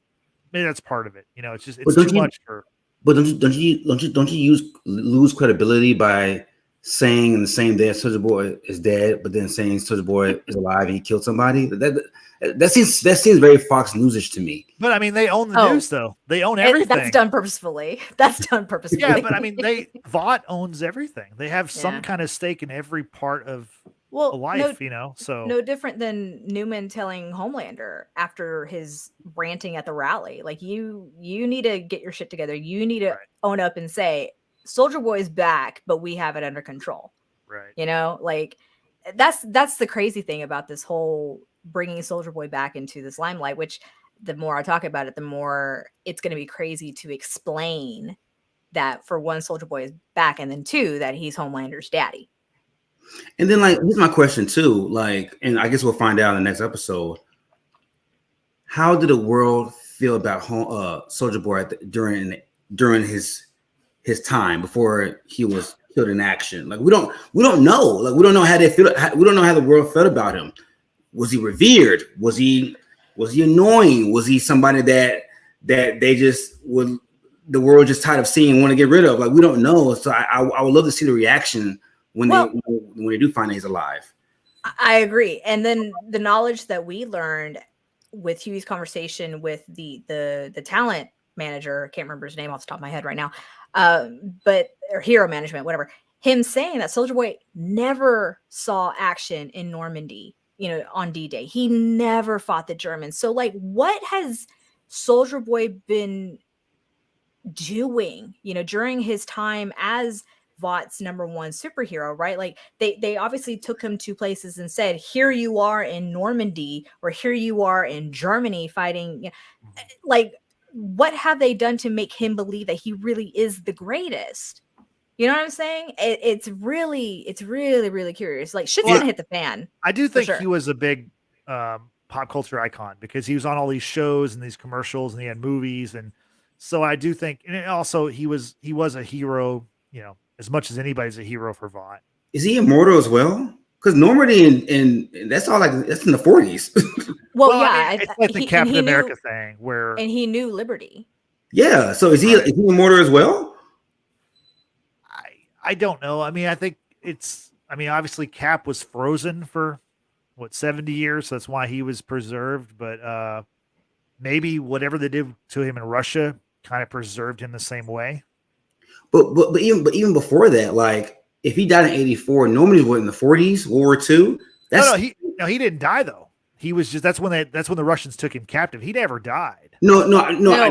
part of it. You know, it's too much for. But don't you lose credibility by saying in the same day Soldier Boy is dead, but then saying Soldier Boy is alive and he killed somebody? That seems very Fox News-ish to me. But I mean, they own the news, though. They own everything. That's done purposefully. Yeah, but I mean, Vought owns everything. They have some kind of stake in every part of life, you know. So no different than Newman telling Homelander after his ranting at the rally, like you need to get your shit together. You need to own up and say, Soldier Boy is back, but we have it under control. Right. You know, like that's the crazy thing about this whole bringing Soldier Boy back into this limelight, which the more I talk about it, the more it's going to be crazy to explain that for one, Soldier Boy is back. And then two, that he's Homelander's daddy. And then like, here's my question too. Like, and I guess we'll find out in the next episode. How did the world feel about Soldier Boy during his time before he was killed in action? Like we don't know. Like we don't know how they feel. We don't know how the world felt about him. Was he revered? Was he annoying? Was he somebody that they just would the world just tired of seeing and want to get rid of? Like we don't know. So I would love to see the reaction when they do find he's alive. I agree. And then the knowledge that we learned with Huey's conversation with the talent manager, I can't remember his name off the top of my head right now. Or hero management, whatever, him saying that Soldier Boy never saw action in Normandy, you know, on D-Day. He never fought the Germans. So like, what has Soldier Boy been doing, you know, during his time as Vought's number one superhero, right? Like they obviously took him to places and said, here you are in Normandy, or here you are in Germany fighting. Like, what have they done to make him believe that he really is the greatest? You know what I'm saying? It's really curious. Like shit's gonna hit the fan. I do think he was a big pop culture icon because he was on all these shows and these commercials and he had movies. And so I do think, and also he was a hero, you know, as much as anybody's a hero for Vought. Is he immortal as well? Because Normandy and that's all like that's in the 40s. Well, yeah, I mean, it's like the Captain America thing where he knew Liberty. Yeah, so is he immortal as well? I don't know. I mean, I think obviously Cap was frozen for 70 years, so that's why he was preserved. But maybe whatever they did to him in Russia kind of preserved him the same way. But even before that, like if he died in 84, Normandy was in the 40s, World War II. He didn't die though. He was just that's when the Russians took him captive. He never died. No,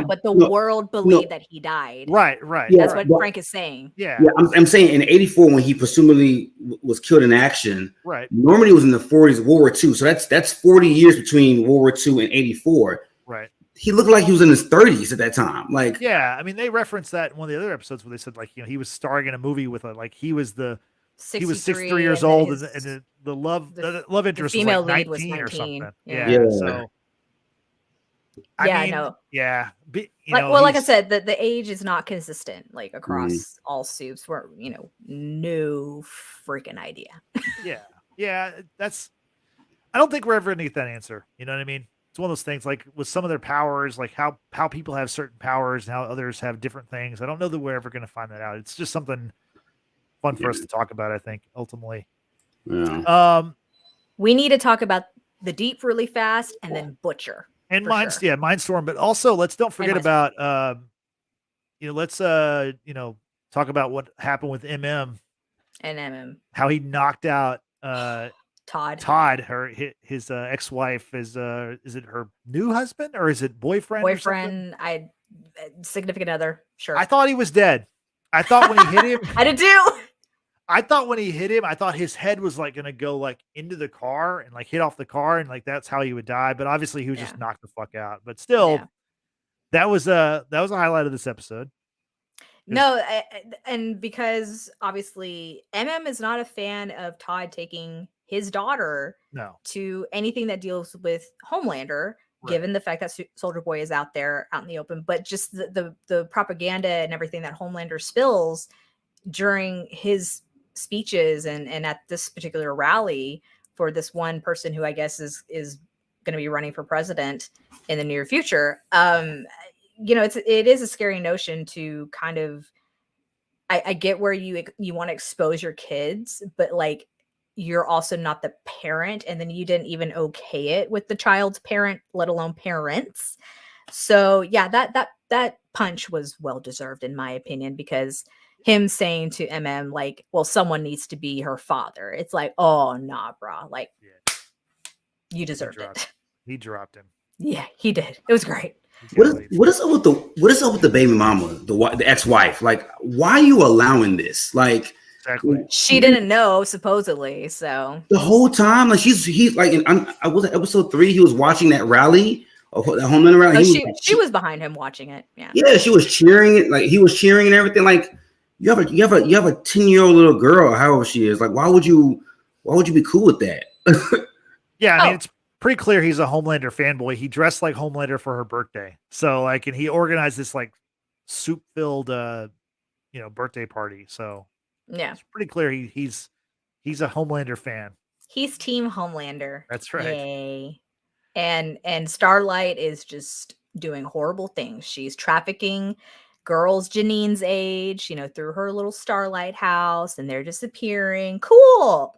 but the world believed that he died. Right. Yeah, that's what Frank is saying. Yeah, I'm saying in 84 when he presumably was killed in action. Right. Normandy was in the 40s, World War II. So that's 40 years between World War II and 84. Right. He looked like he was in his 30s at that time. Like, yeah, I mean, they referenced that in one of the other episodes where they said, like, you know, he was starring in a movie with he was 63 years old, and the love interest was like 19 or something. Yeah. So, I like I said, the age is not consistent, like across all soups. Where no freaking idea. Yeah, I don't think we're ever gonna get that answer. You know what I mean? It's one of those things like with some of their powers, like how people have certain powers and how others have different things. I don't know that we're ever gonna find that out. It's just something fun for us to talk about, I think, ultimately. Yeah. We need to talk about the Deep really fast and then Butcher. And Mindstorm, but also don't forget about let's talk about what happened with and how he knocked out Todd, his ex-wife. Is it her new husband or is it boyfriend? Significant other. Sure. I thought he was dead. I thought when he hit him, I did too. I thought when he hit him, I thought his head was like gonna go like into the car and like hit off the car and like that's how he would die. But obviously he was just knocked the fuck out. But still, that was a highlight of this episode. No, and because obviously is not a fan of Todd taking his daughter to anything that deals with Homelander, given the fact that Soldier Boy is out there out in the open, but just the propaganda and everything that Homelander spills during his speeches and at this particular rally for this one person who I guess is going to be running for president in the near future. It is a scary notion to kind of, I get where you want to expose your kids, but like, you're also not the parent. And then you didn't even okay it with the child's parent, let alone parents. So yeah, that punch was well-deserved in my opinion, because him saying to like, well, someone needs to be her father. It's like, oh, nah, bro. Like, you deserved it. He dropped him. Yeah, he did. It was great. What is up with the baby mama, the ex-wife? Like, why are you allowing this? Like, exactly. She didn't know, supposedly. So the whole time, like he's like, I was at episode 3. He was watching that rally, the Homelander rally. She was behind him watching it. Yeah. Yeah, she was cheering it. Like he was cheering and everything. Like you have a 10-year-old little girl, however she is. Like, why would you be cool with that? Yeah, I mean, it's pretty clear he's a Homelander fanboy. He dressed like Homelander for her birthday. So like, and he organized this like soup-filled birthday party. So yeah, it's pretty clear he's a Homelander fan. He's team Homelander. That's right. Yay. And Starlight is just doing horrible things. She's trafficking girls Janine's age, through her little Starlight house, and they're disappearing. Cool.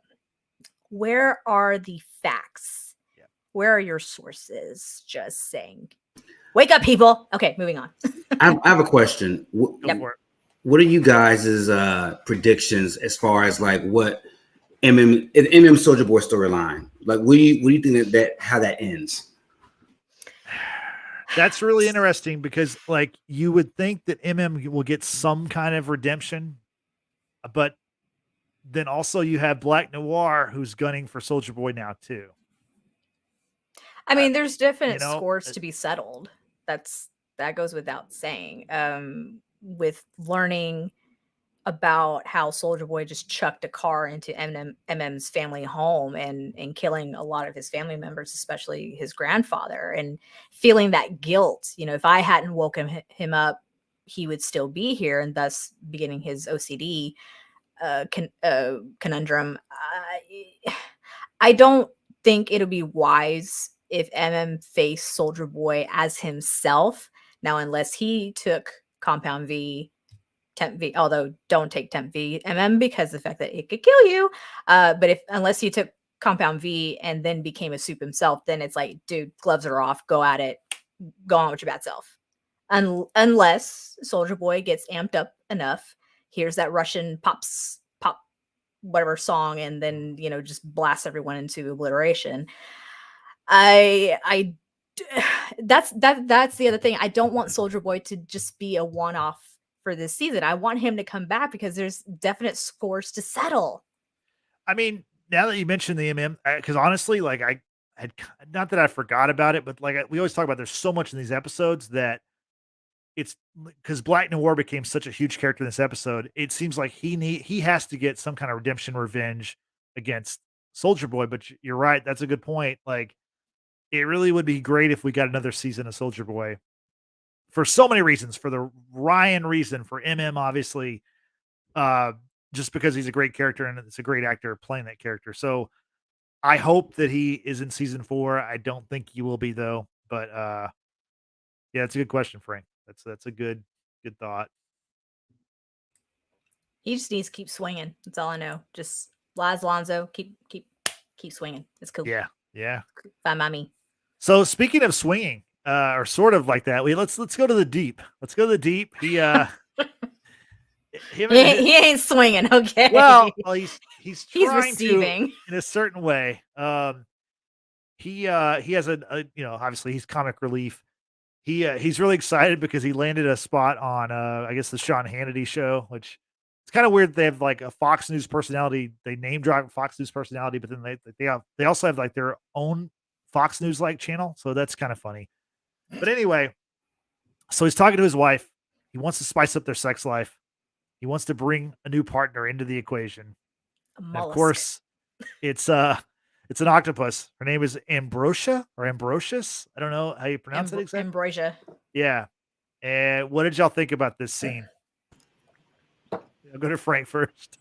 Where are the facts? Yeah. Where are your sources? Just saying. Wake up, people. Okay, moving on. I have a question. What are you guys' predictions as far as like what MM Soldier Boy storyline? Like, what do you think that how that ends? That's really interesting because like you would think that will get some kind of redemption, but then also you have Black Noir who's gunning for Soldier Boy now too. I mean, there's definite scores to be settled. That goes without saying. With learning about how Soldier Boy just chucked a car into MM's family home and killing a lot of his family members, especially his grandfather, and feeling that guilt. If I hadn't woken him up, he would still be here, and thus beginning his OCD conundrum. I don't think it'll be wise if faced Soldier Boy as himself now, unless he took Compound V, Temp V, although don't take Temp V, because the fact that it could kill you. But unless he took Compound V and then became a soup himself, then it's like, dude, gloves are off, go at it, go on with your bad self. Unless Soldier Boy gets amped up enough, hears that Russian pop whatever song, and then just blasts everyone into obliteration. That's the other thing. I don't want Soldier Boy to just be a one-off for this season. I want him to come back because there's definite scores to settle. I mean, now that you mentioned the because honestly, like I had, not that I forgot about it, but like we always talk about, there's so much in these episodes that it's because Black Noir became such a huge character in this episode. It seems like he has to get some kind of redemption, revenge against Soldier Boy. But you're right, that's a good point. Like, it really would be great if we got another season of Soldier Boy for so many reasons. For the Ryan reason, for obviously, just because he's a great character and it's a great actor playing that character. So I hope that he is in season 4. I don't think he will be though. But yeah, it's a good question, Frank. That's a good thought. He just needs to keep swinging. That's all I know. Just Laz Lonzo, keep swinging. It's cool. Yeah, yeah. Fine by me. So speaking of swinging, or sort of like that, let's go to the deep. Let's go to the deep. He he ain't swinging. Okay. Well, he's trying receiving to in a certain way. He has a obviously he's comic relief. He's really excited because he landed a spot on I guess the Sean Hannity show, which it's kind of weird. They have like a Fox News personality. They name drop a Fox News personality, but then they also have like their own Fox News like channel. So that's kind of funny. But anyway, so he's talking to his wife. He wants to spice up their sex life. He wants to bring a new partner into the equation. And of course, it's an octopus. Her name is Ambrosia or Ambrosius. I don't know how you pronounce it exactly. Ambrosia. Yeah. And what did y'all think about this scene? I'll go to Frank first.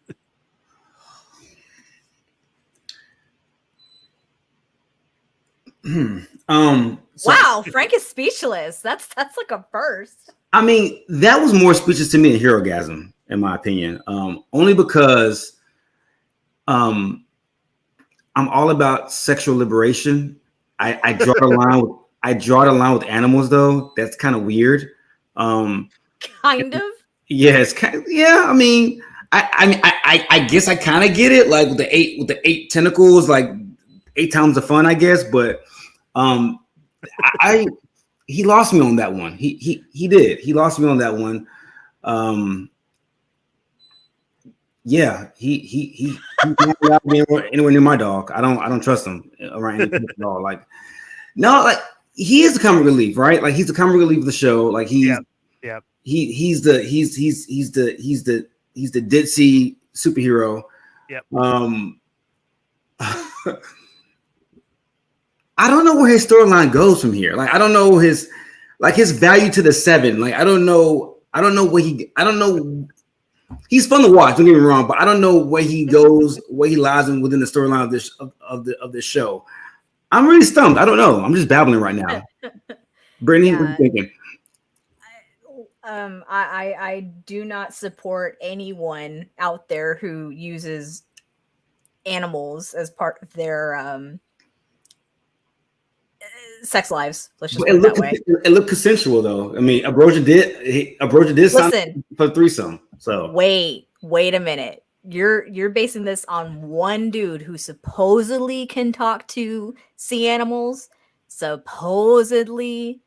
Wow, Frank is speechless. That's like a first. I mean, that was more speechless to me than Herogasm, in my opinion. Only because I'm all about sexual liberation. I draw the line. I draw the line with animals, though. That's kind of weird. Kind of. Yeah, it's kind of, yeah. I mean, I guess I kind of get it. Like with the eight tentacles, like 8 times the fun, I guess. But he lost me on that one. He did. He lost me on that one. Yeah, he's not allowed to be anywhere near my dog. I don't trust him around anything at all. Like, no, like he is the comic relief, right? Like he's the comic relief of the show. Like he's the ditzy superhero. Yep. I don't know where his storyline goes from here. Like I don't know his value to the 7. Like I don't know he's fun to watch, don't get me wrong, but I don't know where he goes, where he lies within the storyline of this show. I'm really stumped. I don't know. I'm just babbling right now. Brittany, what are you thinking? I do not support anyone out there who uses animals as part of their sex lives. Let's just put it that way. It looked consensual though. I mean, Ambrosia did sign for threesome. So wait a minute. You're basing this on one dude who supposedly can talk to sea animals. Supposedly,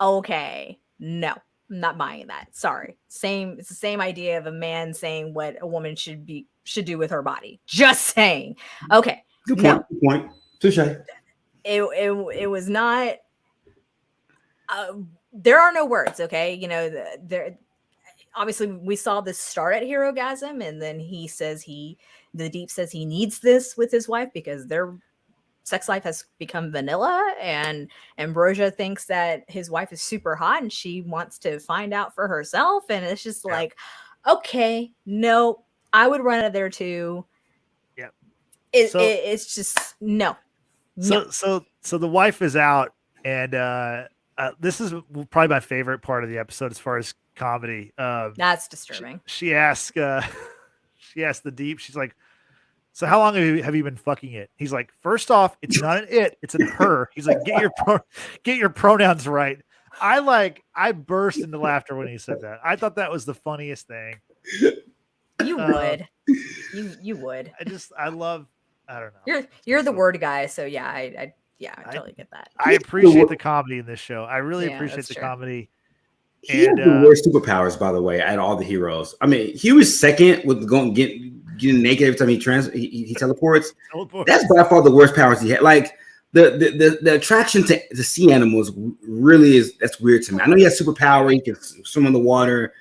okay. No, I'm not buying that. Sorry. It's the same idea of a man saying what a woman should do with her body. Just saying. Okay. Good point. Good point. Touche. It was not. There are no words. Okay, there. Obviously, we saw this start at Herogasm, and then the Deep says he needs this with his wife because their sex life has become vanilla, and Ambrosia thinks that his wife is super hot, and she wants to find out for herself, and it's just like, okay, no, I would run it there too. Yeah, it's just no. So the wife is out, and this is probably my favorite part of the episode as far as comedy. That's disturbing. She asked the Deep. She's like, "So how long have you been fucking it?" He's like, "First off, it's not an it, it's an her." He's like, "Get your pronouns right." I burst into laughter when he said that. I thought that was the funniest thing. You would. You would. I don't know. You're the word guy, so yeah, I totally get that. I appreciate the comedy in this show. I really appreciate the comedy. He had the worst superpowers, by the way, out of all the heroes. I mean, he was second with getting naked every time he teleports. That's by far the worst powers he had. Like the attraction to sea animals really that's weird to me. I know he has superpower. He can swim in the water.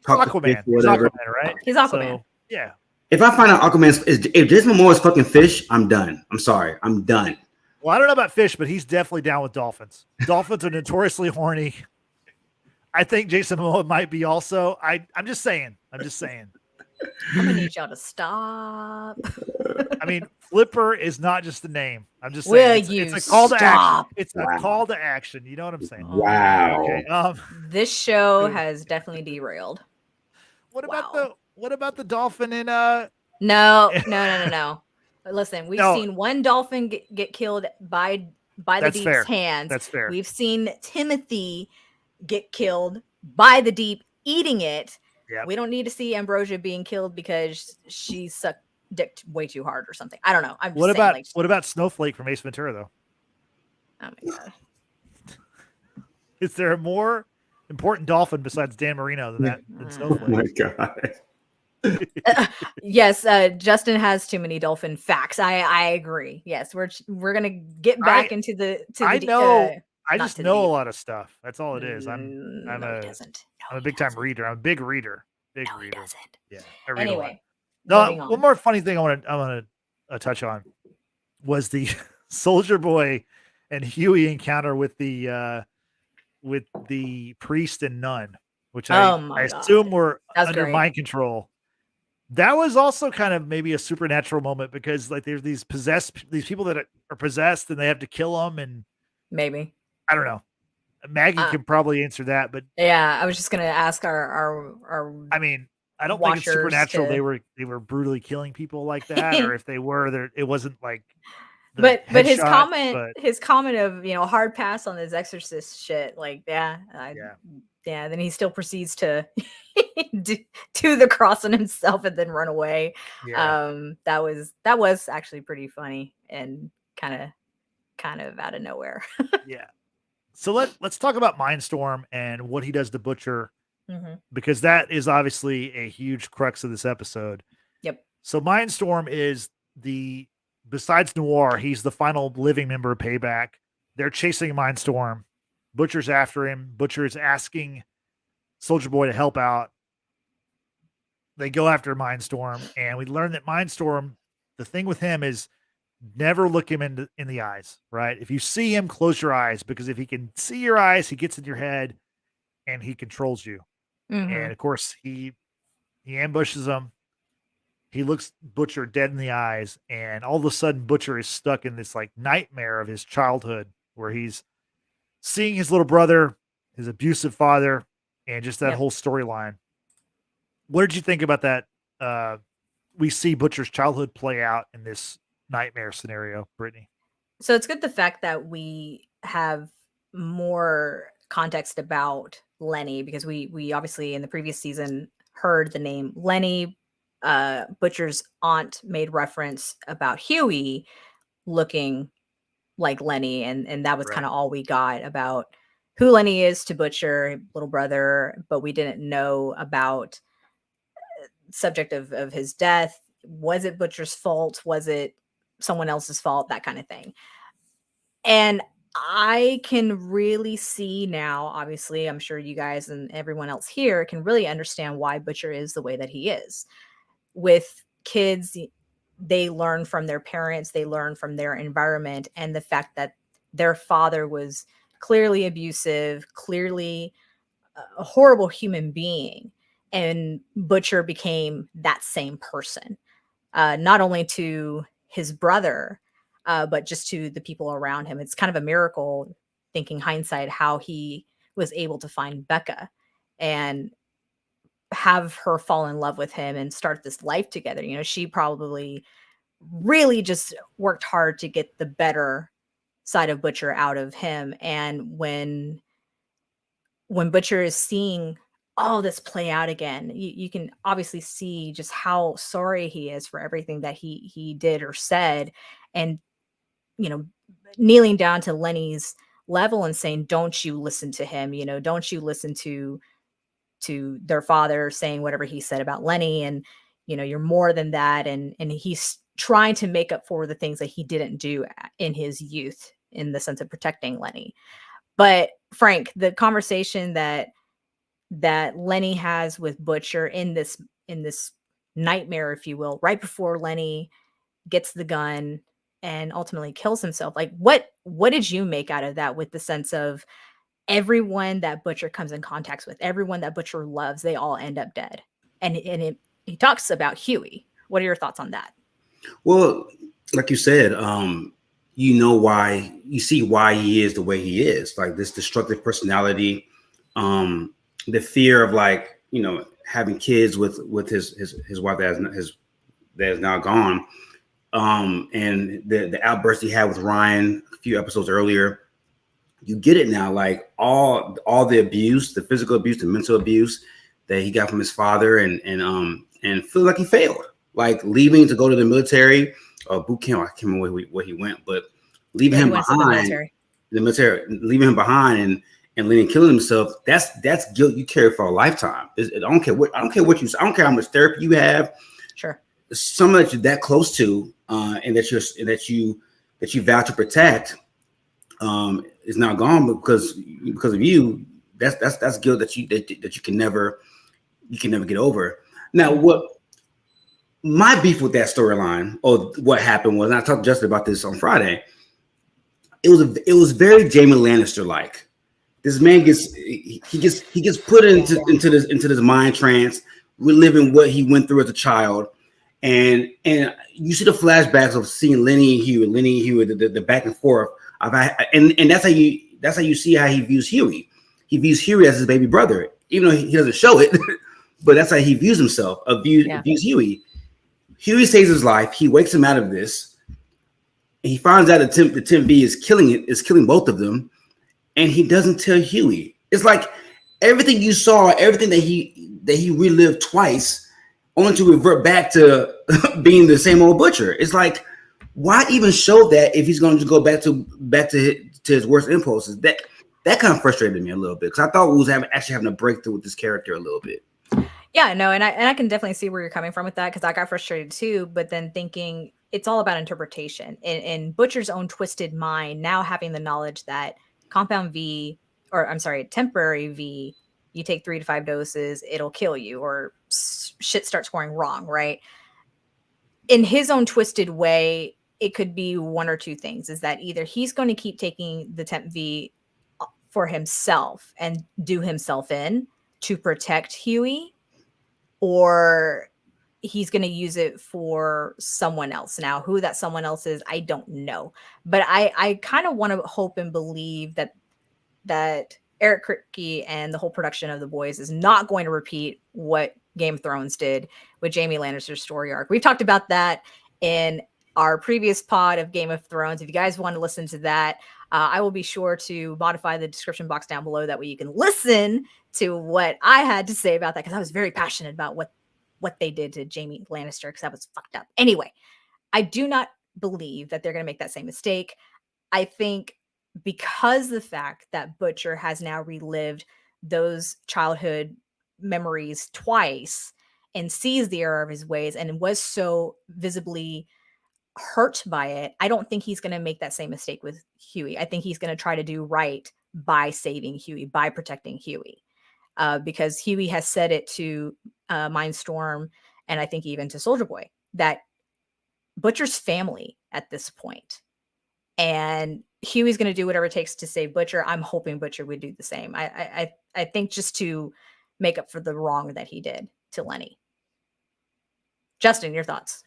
Aquaman. He's Aquaman, right? He's Aquaman. So, yeah. If I find out Aquaman if Jason Momoa is fucking fish, I'm done. I'm sorry. I'm done. Well, I don't know about fish, but he's definitely down with dolphins. Dolphins are notoriously horny. I think Jason Momoa might be also. I'm just saying. I'm gonna need y'all to stop. I mean, Flipper is not just a name. I'm just Will saying you it's a call to action. stop? It's Wow. a call to action. You know what I'm saying? Oh, Wow. Okay. This show has definitely derailed. What about Wow. the dolphin in No. Listen, we've No. seen one dolphin get killed by the That's Deep's fair. hands. That's fair. We've seen Timothy get killed by the Deep eating it. Yep. We don't need to see Ambrosia being killed because she sucked dick way too hard or something. I don't know. I'm just What saying, about like, what about Snowflake from Ace Ventura though? oh my god. Is there a more important dolphin besides Dan Marino than that than Oh my Snowflake? God. Yes, Justin has too many dolphin facts. I agree. Yes, we're gonna get back into the I D- know. I not just to the know a deep. lot of stuff. That's all it is. No, I'm he a doesn't. No, I'm a he big time doesn't. reader. I'm a big reader. Big No, he reader. doesn't. Yeah, I read a lot. Anyway, No, moving on. one more funny thing I want to touch on was the Soldier Boy and Huey encounter with the priest and nun, which I Oh my assume God. were That's under great. mind control. That was also kind of maybe a supernatural moment because like there's these people that are possessed and they have to kill them, and Maybe. I don't know. Maggie can probably answer that, but Yeah, I was just gonna ask our I mean, I don't think it's watchers supernatural. to- They were brutally killing people like that, or if they were, there it wasn't like. But his headshots, comment of hard pass on this exorcist shit, like yeah, then he still proceeds to do the cross on himself and then run away. yeah. That was actually pretty funny and kind of out of nowhere. Yeah. So let's talk about Mindstorm and what he does to Butcher, because that is obviously a huge crux of this episode. Yep. So Mindstorm is besides Noir, he's the final living member of Payback. They're chasing Mindstorm. Butcher's after him. Butcher is asking Soldier Boy to help out. They go after Mindstorm, and we learn that Mindstorm, the thing with him is never look him in the eyes, right? If you see him, close your eyes, because if he can see your eyes, he gets in your head and he controls you. And of course, he ambushes him. He looks Butcher dead in the eyes, and all of a sudden, Butcher is stuck in this like nightmare of his childhood where he's seeing his little brother, his abusive father, and just that whole storyline. What did you think about that? We see Butcher's childhood play out in this nightmare scenario, Brittany. So it's good the fact that we have more context about Lenny, because we obviously in the previous season heard the name Lenny. Butcher's aunt made reference about Huey looking like Lenny, and that was kind of all we got about who Lenny is to Butcher, little brother, but we didn't know about subject of his death. Was it Butcher's fault? Was it someone else's fault? That kind of thing. And I can really see now, obviously, I'm sure you guys and everyone else here can really understand why Butcher is the way that he is. With kids, they learn from their parents, they learn from their environment, and the fact that their father was clearly abusive, clearly a horrible human being, and Butcher became that same person, not only to his brother, but just to the people around him. It's kind of a miracle, thinking hindsight, how he was able to find Becca and have her fall in love with him and start this life together. She probably really just worked hard to get the better side of Butcher out of him. And when Butcher is seeing all this play out again, you can obviously see just how sorry he is for everything that he did or said, and kneeling down to Lenny's level and saying, don't you listen to him, don't you listen to their father saying whatever he said about Lenny, and you're more than that, and he's trying to make up for the things that he didn't do in his youth in the sense of protecting Lenny. But Frank, the conversation that Lenny has with Butcher in this nightmare, if you will, right before Lenny gets the gun and ultimately kills himself, like what did you make out of that, with the sense of everyone that Butcher comes in contact with, everyone that Butcher loves, they all end up dead, and he talks about Huey. What are your thoughts on that? Well, like you said, you know why, you see why he is the way he is, like this destructive personality, the fear of like, you know, having kids with his wife that is now gone, and the outburst he had with Ryan a few episodes earlier. You get it now, like all the abuse, the physical abuse, the mental abuse that he got from his father, and feel like he failed, like leaving to go to the military or boot camp. I can't remember where he went, but leaving him behind, the military, leaving him behind and leaving killing himself. That's guilt you carry for a lifetime. I don't care what I don't care how much therapy you have. Sure, someone that you're that close to, and that you vow to protect, is now gone because of you. That's guilt that you can never get over. Now, what my beef with that storyline, or what happened was, and I talked to Justin about this on Friday. It was very Jaime Lannister like. This man gets put into this mind trance, reliving what he went through as a child, and you see the flashbacks of seeing Lenny and Huey, the back and forth. And that's how you see how he views Huey. He views Huey as his baby brother, even though he doesn't show it, but that's how he views himself. Views Huey. Huey saves his life. He wakes him out of this. And he finds out that the Temp V is killing both of them, and he doesn't tell Huey. It's like everything you saw, everything that he relived twice, only to revert back to being the same old butcher. It's like, why even show that if he's going to go back to his worst impulses? That kind of frustrated me a little bit, because I thought we was actually having a breakthrough with this character a little bit. Yeah, no, and I can definitely see where you're coming from with that, because I got frustrated too. But then thinking it's all about interpretation. In Butcher's own twisted mind, now having the knowledge that compound V, or I'm sorry, temporary V, you take 3 to 5 doses, it'll kill you, or shit starts going wrong, right? In his own twisted way, it could be one or two things. Is that either he's going to keep taking the Temp V for himself and do himself in to protect Huey, or he's going to use it for someone else. Now, who that someone else is, I don't know. But I kind of want to hope and believe that Eric Kripke and the whole production of The Boys is not going to repeat what Game of Thrones did with Jaime Lannister's story arc. We've talked about that in our previous pod of Game of Thrones. If you guys want to listen to that, I will be sure to modify the description box down below. That way you can listen to what I had to say about that, because I was very passionate about what they did to Jaime Lannister, because that was fucked up. Anyway, I do not believe that they're going to make that same mistake. I think because the fact that Butcher has now relived those childhood memories twice and sees the error of his ways and was so visibly hurt by it, I don't think he's going to make that same mistake with Huey. I think he's going to try to do right by saving Huey, by protecting Huey, because Huey has said it to Mindstorm, and I think even to Soldier Boy, that Butcher's family at this point, and Huey's going to do whatever it takes to save Butcher. I'm hoping Butcher would do the same. I think just to make up for the wrong that he did to Lenny. Justin, your thoughts?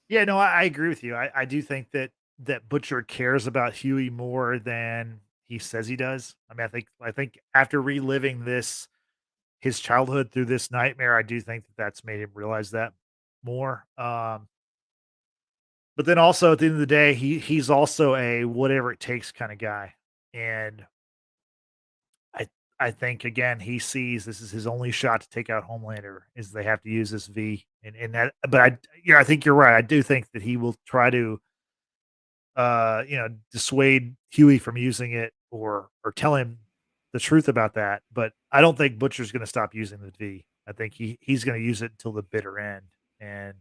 Yeah, no, I agree with you. I do think that Butcher cares about Huey more than he says he does. I mean, I think after reliving his childhood through this nightmare, I do think that that's made him realize that more. But then also at the end of the day, he's also a whatever it takes kind of guy. And I think again, he sees this is his only shot to take out Homelander, is they have to use this V. And that, but I think you're right. I do think that he will try to dissuade Huey from using it, or tell him the truth about that. But I don't think Butcher's going to stop using the V. I think he's going to use it until the bitter end, and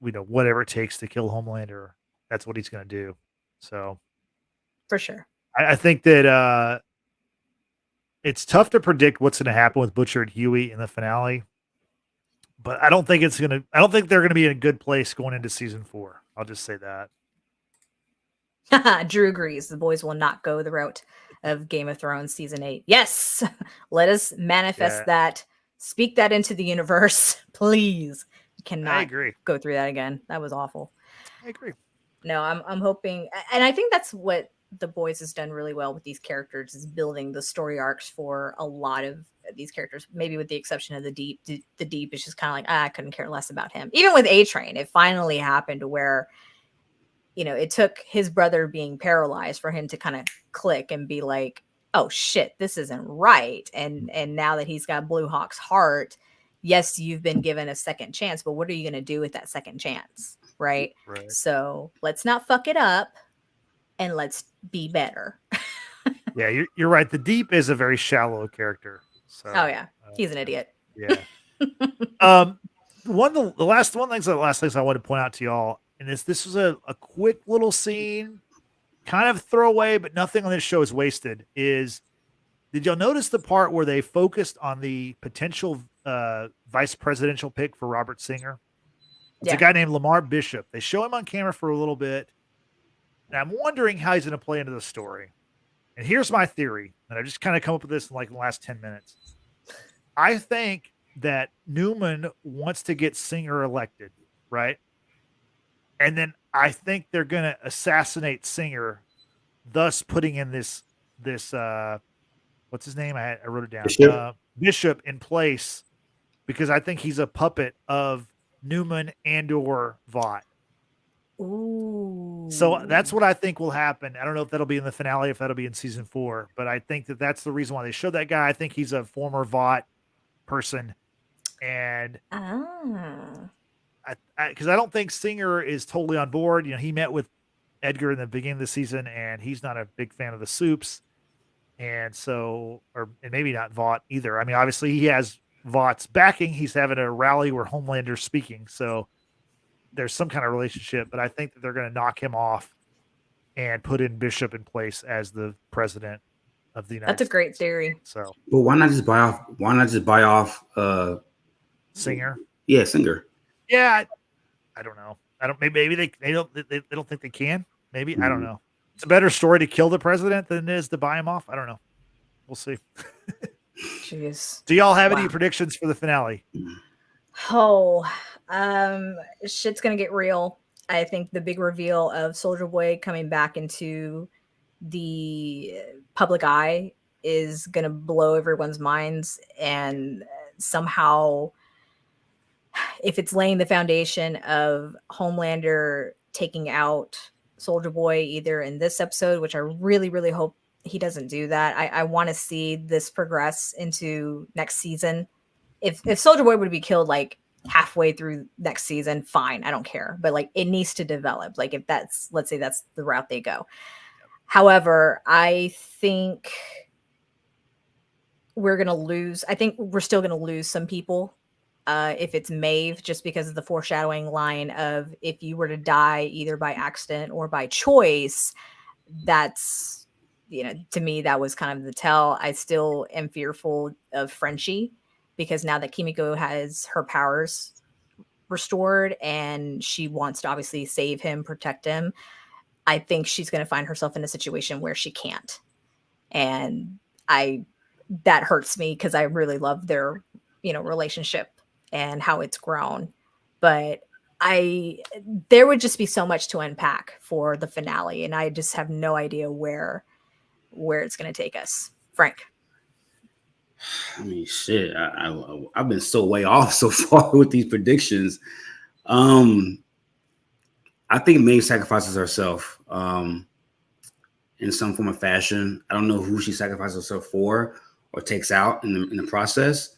whatever it takes to kill Homelander, that's what he's going to do. So for sure, I think that it's tough to predict what's going to happen with Butcher and Huey in the finale, but I don't think they're going to be in a good place going into season 4. I'll just say that. Drew agrees. The boys will not go the route of Game of Thrones season 8. Yes, let us manifest that. Speak that into the universe, please. Cannot agree. go through that again. That was awful. I agree. No, I'm hoping, and I think that's what The Boys has done really well with these characters, is building the story arcs for a lot of these characters. Maybe with the exception of the Deep. The Deep is just kind of like, I couldn't care less about him. Even with A Train, it finally happened to where, you know, it took his brother being paralyzed for him to kind of click and be like, oh shit, this isn't right. And now that he's got Blue Hawk's heart, yes, you've been given a second chance, but what are you going to do with that second chance? Right. So let's not fuck it up and let's be better. Yeah, you're right. The Deep is a very shallow character. So, oh yeah, he's an idiot. Yeah. The last things I want to point out to y'all, and this was a quick little scene, kind of throwaway, but nothing on this show is wasted. Did y'all notice the part where they focused on the potential vice presidential pick for Robert Singer? It's a guy named Lamar Bishop. They show him on camera for a little bit, and I'm wondering how he's going to play into the story. And here's my theory, and I just kind of come up with this in like the last 10 minutes. I think that Newman wants to get Singer elected, right? And then I think they're going to assassinate Singer, thus putting in this what's his name? I wrote it down. Bishop in place, because I think he's a puppet of Newman and or Vought. Ooh. So that's what I think will happen. I don't know if that'll be in the finale, if that'll be in season 4, but I think that that's the reason why they showed that guy. I think he's a former Vought person, and because I don't think Singer is totally on board. You know, he met with Edgar in the beginning of the season, and he's not a big fan of the Soups, and so, and maybe not Vought either. I mean, obviously he has Vaught's backing. He's having a rally where Homelander's speaking, so there's some kind of relationship. But I think that they're going to knock him off and put in Bishop in place as the president of the United States. That's a great theory. So, well, why not just buy off? Why not just buy off Singer? Yeah, Singer. Yeah, I don't know. Maybe they don't think they can. Maybe I don't know. It's a better story to kill the president than it is to buy him off. I don't know. We'll see. Jeez. Do y'all have any predictions for the finale? Oh, shit's gonna get real. I think the big reveal of Soldier Boy coming back into the public eye is gonna blow everyone's minds, and somehow, if it's laying the foundation of Homelander taking out Soldier Boy either in this episode, which I really, really hope he doesn't do that. I want to see this progress into next season. If Soldier Boy would be killed like halfway through next season, fine, I don't care. But like, it needs to develop. Like, if let's say that's the route they go. However, I think we're gonna lose. I think we're still gonna lose some people. If it's Maeve, just because of the foreshadowing line of, if you were to die either by accident or by choice, that's, you know, to me, that was kind of the tell. I still am fearful of Frenchie, because now that Kimiko has her powers restored and she wants to obviously save him, protect him, I think she's going to find herself in a situation where she can't. And that hurts me, because I really love their, you know, relationship and how it's grown. But there would just be so much to unpack for the finale, and I just have no idea where it's going to take us. Frank. I mean, shit. I've been so way off so far with these predictions. I think Maeve sacrifices herself in some form of fashion. I don't know who she sacrifices herself for or takes out in the process.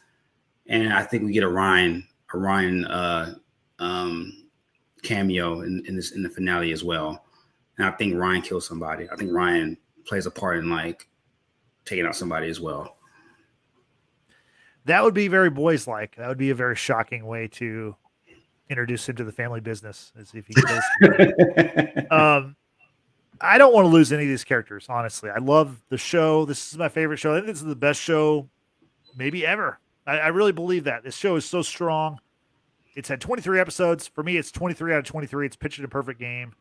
And I think we get a Ryan cameo in the finale as well. And I think Ryan kills somebody. I think Ryan plays a part in like taking out somebody as well. That would be very boys-like. That would be a very shocking way to introduce him to the family business, as if he kills somebody. I don't want to lose any of these characters, honestly. I love the show. This is my favorite show. I think this is the best show maybe ever. I really believe that. This show is so strong. It's had 23 episodes. For me, it's 23 out of 23. It's pitched a perfect game.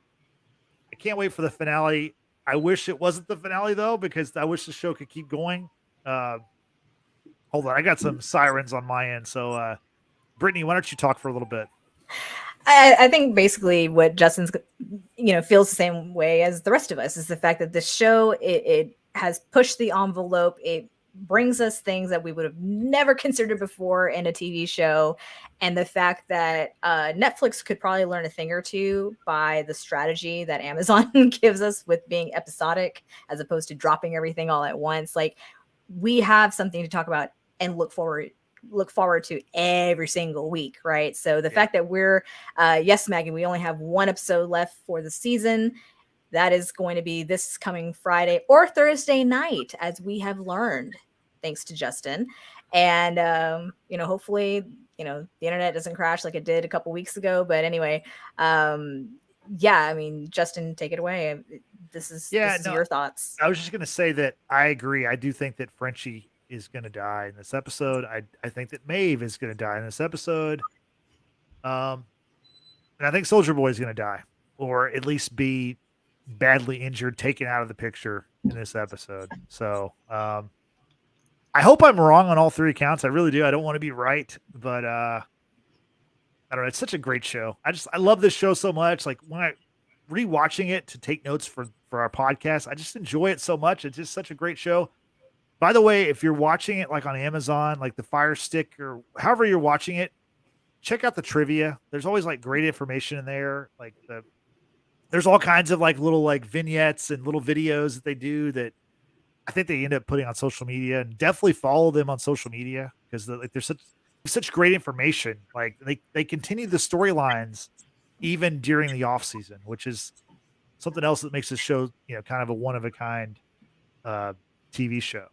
I can't wait for the finale. I wish it wasn't the finale, though, because I wish the show could keep going. Hold on. I got some sirens on my end. So, Brittany, why don't you talk for a little bit? I think basically what Justin's, feels the same way as the rest of us is the fact that this show, it has pushed the envelope. It brings us things that we would have never considered before in a TV show. And the fact that Netflix could probably learn a thing or two by the strategy that Amazon gives us with being episodic as opposed to dropping everything all at once. Like, we have something to talk about and look forward to every single week, right? So the fact that we're yes, Maggie, we only have one episode left for the season. That is going to be this coming Friday or Thursday night, as we have learned, thanks to Justin. And hopefully, the internet doesn't crash like it did a couple weeks ago. But anyway, Justin, take it away. This is your thoughts. I was just gonna say that I agree. I do think that Frenchie is going to die in this episode. I think that Maeve is going to die in this episode. And I think Soldier Boy is going to die, or at least be badly injured, taken out of the picture in this episode. So I hope I'm wrong on all three accounts. I really do. I don't want to be right, but I don't know. It's such a great show. I love this show so much. Like, when I rewatching it to take notes for our podcast, I just enjoy it so much. It's just such a great show. By the way, if you're watching it like on Amazon, like the Fire Stick or however you're watching it, check out the trivia. There's always like great information in there. Like there's all kinds of like little like vignettes and little videos that they do that I think they end up putting on social media, and definitely follow them on social media because there's such great information. Like they continue the storylines even during the off season, which is something else that makes this show, kind of a one of a kind TV show.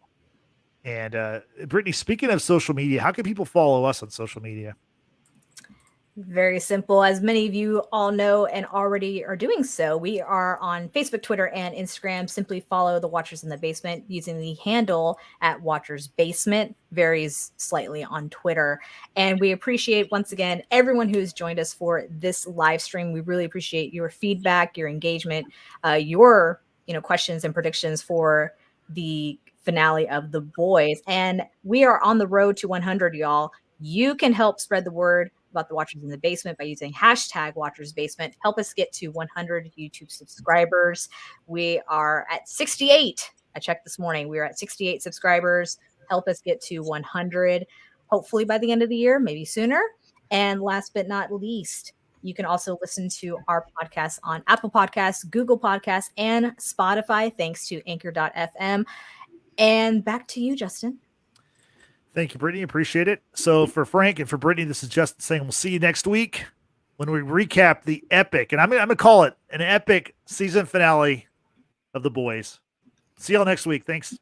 And Brittany, speaking of social media, how can people follow us on social media? Very simple. As many of you all know and already are doing so, we are on Facebook, Twitter, and Instagram. Simply follow the Watchers in the Basement using the handle at Watchers Basement. Varies slightly on Twitter. And we appreciate, once again, everyone who's joined us for this live stream. We really appreciate your feedback, your engagement, your questions and predictions for the finale of The Boys. And we are on the road to 100, y'all. You can help spread the word about the Watchers in the Basement by using hashtag Watchers Basement. Help us get to 100 YouTube subscribers. We are at 68. I checked this morning. We are at 68 subscribers. Help us get to 100, hopefully by the end of the year, maybe sooner. And last but not least, you can also listen to our podcast on Apple Podcasts, Google Podcasts, and Spotify, thanks to Anchor.fm. And back to you, Justin. Thank you, Brittany. Appreciate it. So for Frank and for Brittany, this is Justin saying we'll see you next week when we recap the epic, and I'm going to call it an epic season finale of The Boys. See y'all next week. Thanks.